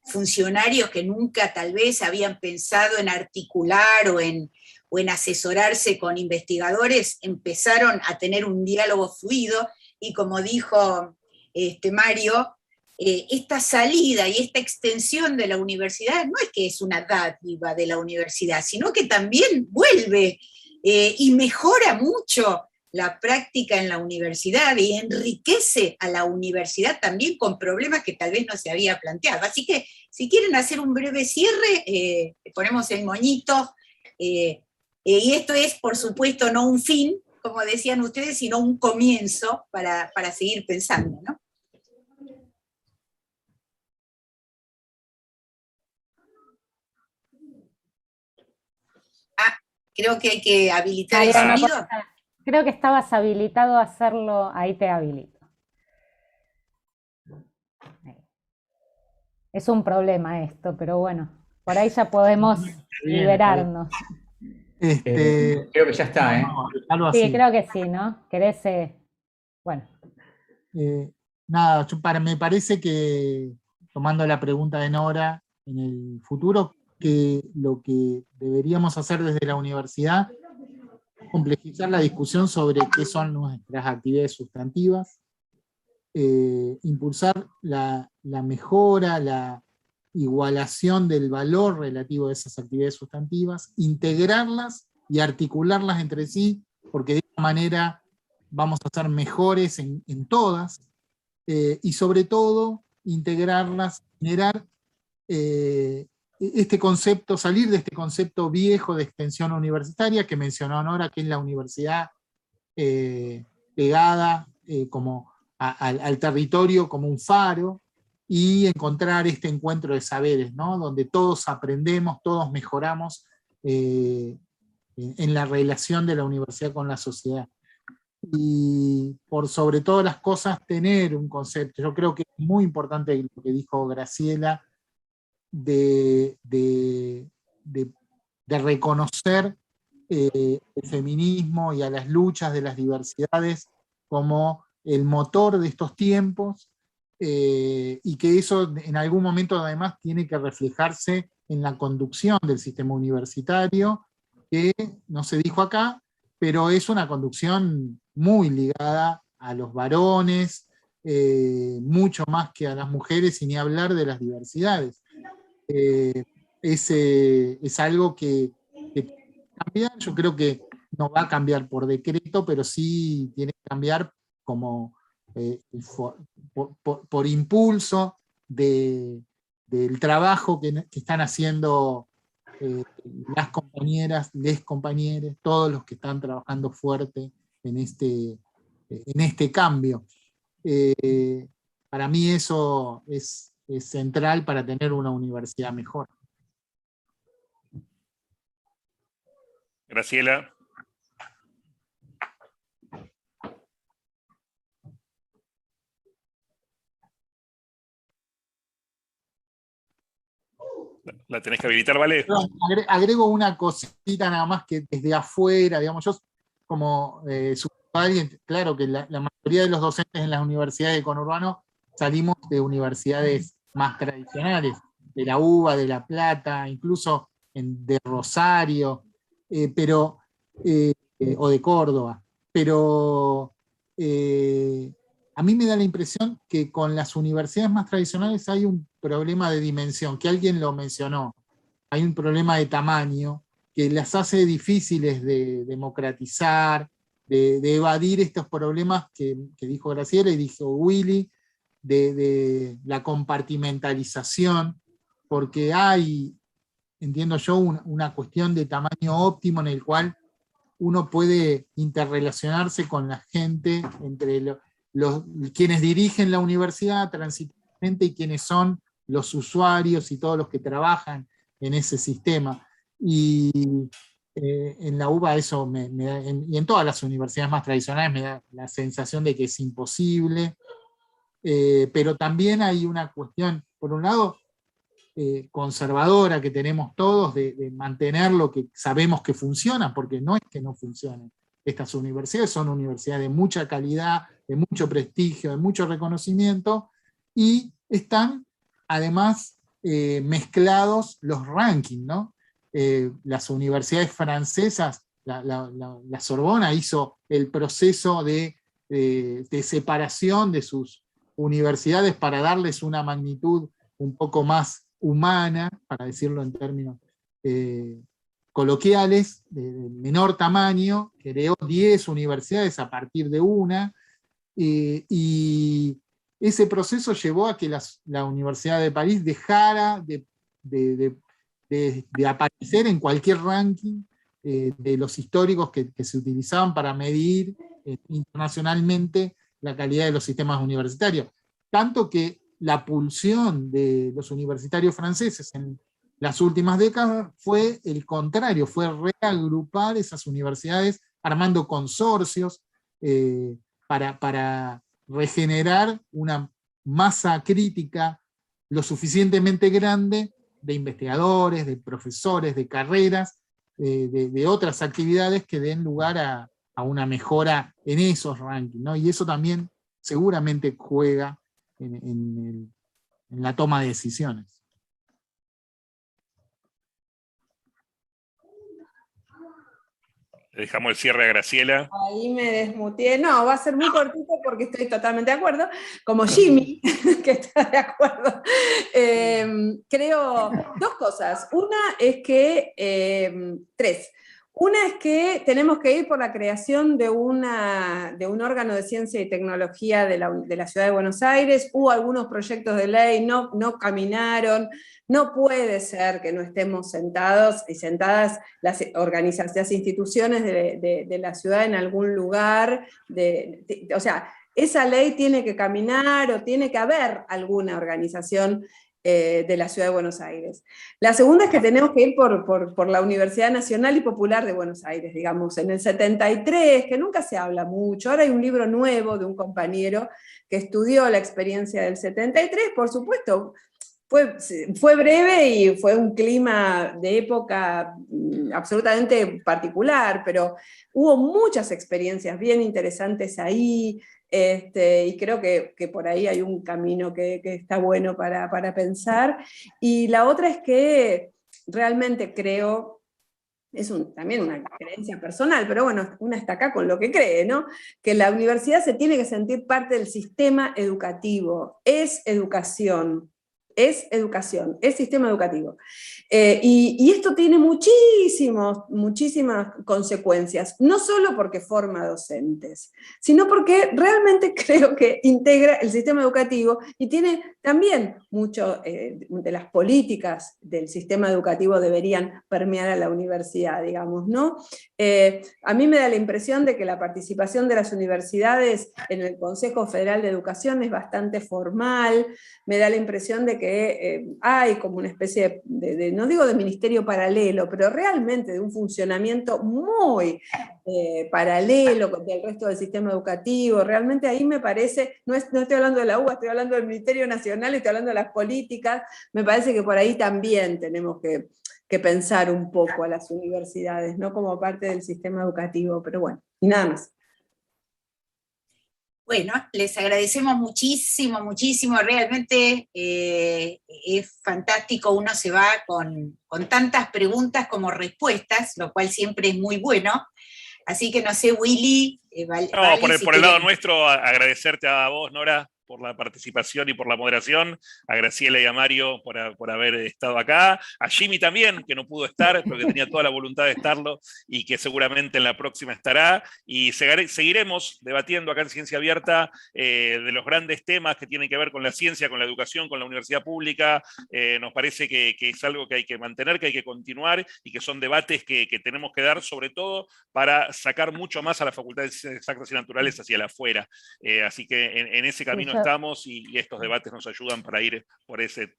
funcionarios que nunca tal vez habían pensado en articular o en asesorarse con investigadores, empezaron a tener un diálogo fluido, y como dijo Mario, esta salida y esta extensión de la universidad no es que es una dádiva de la universidad, sino que también vuelve y mejora mucho la práctica en la universidad y enriquece a la universidad también con problemas que tal vez no se había planteado. Así que si quieren hacer un breve cierre, ponemos el moñito, y esto es, por supuesto, no un fin, como decían ustedes, sino un comienzo para seguir pensando, ¿no? Creo que hay que habilitar el sonido. Creo que estabas habilitado a hacerlo, ahí te habilito. Es un problema esto, pero bueno, por ahí ya podemos liberarnos. Creo que ya está, ¿eh? Algo así. Sí, creo que sí, ¿no? ¿Querés? Bueno. Nada, me parece que, tomando la pregunta de Nora, en el futuro, que lo que deberíamos hacer desde la universidad es complejizar la discusión sobre qué son nuestras actividades sustantivas, impulsar la mejora, la igualación del valor relativo de esas actividades sustantivas, integrarlas y articularlas entre sí, porque de esta manera vamos a ser mejores en todas, y sobre todo integrarlas, generar este concepto, salir de este concepto viejo de extensión universitaria que mencionó Nora, que es la universidad pegada como al territorio como un faro, y encontrar este encuentro de saberes, ¿no? Donde todos aprendemos, todos mejoramos en la relación de la universidad con la sociedad. Y por sobre todas las cosas tener un concepto, yo creo que es muy importante lo que dijo Graciela, de reconocer el feminismo y a las luchas de las diversidades como el motor de estos tiempos, y que eso en algún momento además tiene que reflejarse en la conducción del sistema universitario, que no se dijo acá, pero es una conducción muy ligada a los varones, mucho más que a las mujeres, y ni hablar de las diversidades. Es algo que cambiar. Yo creo que no va a cambiar por decreto, pero sí tiene que cambiar como por impulso del trabajo que están haciendo las compañeras, les compañeros, todos los que están trabajando fuerte en este cambio. Para mí eso es central para tener una universidad mejor. Graciela. La tenés que habilitar, ¿vale? Agrego una cosita nada más, que desde afuera, digamos, yo como alguien, claro que la mayoría de los docentes en las universidades de conurbano salimos de universidades más tradicionales, de la UBA, de La Plata, incluso de Rosario, o de Córdoba, pero a mí me da la impresión que con las universidades más tradicionales hay un problema de dimensión, que alguien lo mencionó, hay un problema de tamaño que las hace difíciles de democratizar, de evadir estos problemas que dijo Graciela y dijo Willy, de la compartimentalización, porque hay, entiendo yo, una cuestión de tamaño óptimo en el cual uno puede interrelacionarse con la gente, entre quienes dirigen la universidad transitoriamente y quienes son los usuarios y todos los que trabajan en ese sistema. Y en la UBA eso y en todas las universidades más tradicionales me da la sensación de que es imposible, pero también hay una cuestión, por un lado, conservadora que tenemos todos de mantener lo que sabemos que funciona, porque no es que no funcionen. Estas universidades son universidades de mucha calidad, de mucho prestigio, de mucho reconocimiento, y están además mezclados los rankings, ¿no? Las universidades francesas, la Sorbona hizo el proceso de separación de sus universidades para darles una magnitud un poco más humana, para decirlo en términos coloquiales, de menor tamaño, creó 10 universidades a partir de una, y ese proceso llevó a que la Universidad de París dejara de aparecer en cualquier ranking de los históricos que se utilizaban para medir internacionalmente la calidad de los sistemas universitarios. Tanto que la pulsión de los universitarios franceses en las últimas décadas fue el contrario, fue reagrupar esas universidades armando consorcios para regenerar una masa crítica lo suficientemente grande de investigadores, de profesores, de carreras, de otras actividades que den lugar a una mejora en esos rankings, ¿no? Y eso también seguramente juega en la toma de decisiones. Le dejamos el cierre a Graciela. Ahí me desmuteé. No, va a ser muy cortito porque estoy totalmente de acuerdo. Como Jimmy, que está de acuerdo. Creo dos cosas. Una es que, tres. Una es que tenemos que ir por la creación de un órgano de ciencia y tecnología de la Ciudad de Buenos Aires. Hubo algunos proyectos de ley, no caminaron. No puede ser que no estemos sentados y sentadas las organizaciones, las instituciones de la ciudad en algún lugar. O sea, esa ley tiene que caminar o tiene que haber alguna organización de la Ciudad de Buenos Aires. La segunda es que tenemos que ir por la Universidad Nacional y Popular de Buenos Aires, digamos, en el 73, que nunca se habla mucho. Ahora hay un libro nuevo de un compañero que estudió la experiencia del 73, por supuesto. Fue breve y fue un clima de época absolutamente particular, pero hubo muchas experiencias bien interesantes ahí, y creo que por ahí hay un camino que está bueno para pensar. Y la otra es que realmente creo, también una creencia personal, pero bueno, una está acá con lo que cree, ¿no? Que la universidad se tiene que sentir parte del sistema educativo, es educación. Es educación, es sistema educativo. Y esto tiene muchísimas consecuencias, no solo porque forma docentes, sino porque realmente creo que integra el sistema educativo y tiene también mucho de las políticas del sistema educativo deberían permear a la universidad, digamos, ¿no? A mí me da la impresión de que la participación de las universidades en el Consejo Federal de Educación es bastante formal, me da la impresión de que hay como una especie de, no digo de ministerio paralelo, pero realmente de un funcionamiento muy paralelo del resto del sistema educativo. Realmente ahí me parece, no estoy hablando de la UBA, estoy hablando del Ministerio Nacional, estoy hablando de las políticas, me parece que por ahí también tenemos que pensar un poco a las universidades, no como parte del sistema educativo, pero bueno, y nada más. Bueno, les agradecemos muchísimo, muchísimo, realmente es fantástico, uno se va con tantas preguntas como respuestas, lo cual siempre es muy bueno, así que no sé, Willy... por el lado nuestro, agradecerte a vos, Nora, por la participación y por la moderación, a Graciela y a Mario por haber estado acá, a Jimmy también, que no pudo estar, pero que tenía toda la voluntad de estarlo y que seguramente en la próxima estará, y seguiremos debatiendo acá en Ciencia Abierta de los grandes temas que tienen que ver con la ciencia, con la educación, con la universidad pública. Nos parece que es algo que hay que mantener, que hay que continuar, y que son debates que tenemos que dar, sobre todo para sacar mucho más a la Facultad de Ciencias Exactas y Naturales hacia el afuera. Así que en ese camino estamos, y estos debates nos ayudan para ir por ese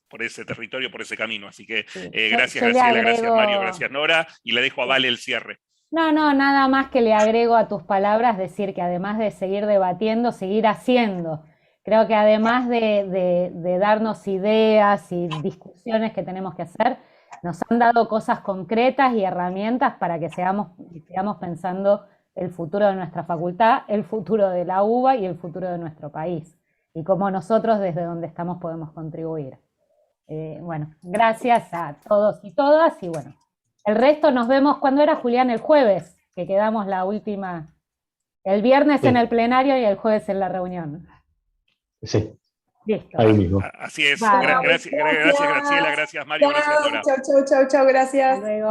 territorio, por ese camino. Así que gracias Graciela, gracias Mario, gracias Nora, y le dejo a Vale el cierre. No, nada más que le agrego a tus palabras decir que además de seguir debatiendo, seguir haciendo. Creo que además de darnos ideas y discusiones que tenemos que hacer, nos han dado cosas concretas y herramientas para que sigamos pensando el futuro de nuestra facultad, el futuro de la UBA y el futuro de nuestro país. Y cómo nosotros desde donde estamos podemos contribuir. Bueno, gracias a todos y todas, y bueno, el resto nos vemos. ¿Cuándo era, Julián? El jueves, que quedamos la última, el viernes sí, en el plenario y el jueves en la reunión. Sí. Listo. Ahí mismo. Así es. Vale. Gracias Graciela, gracias Mario, gracias Nora. Chau, gracias. Hasta luego.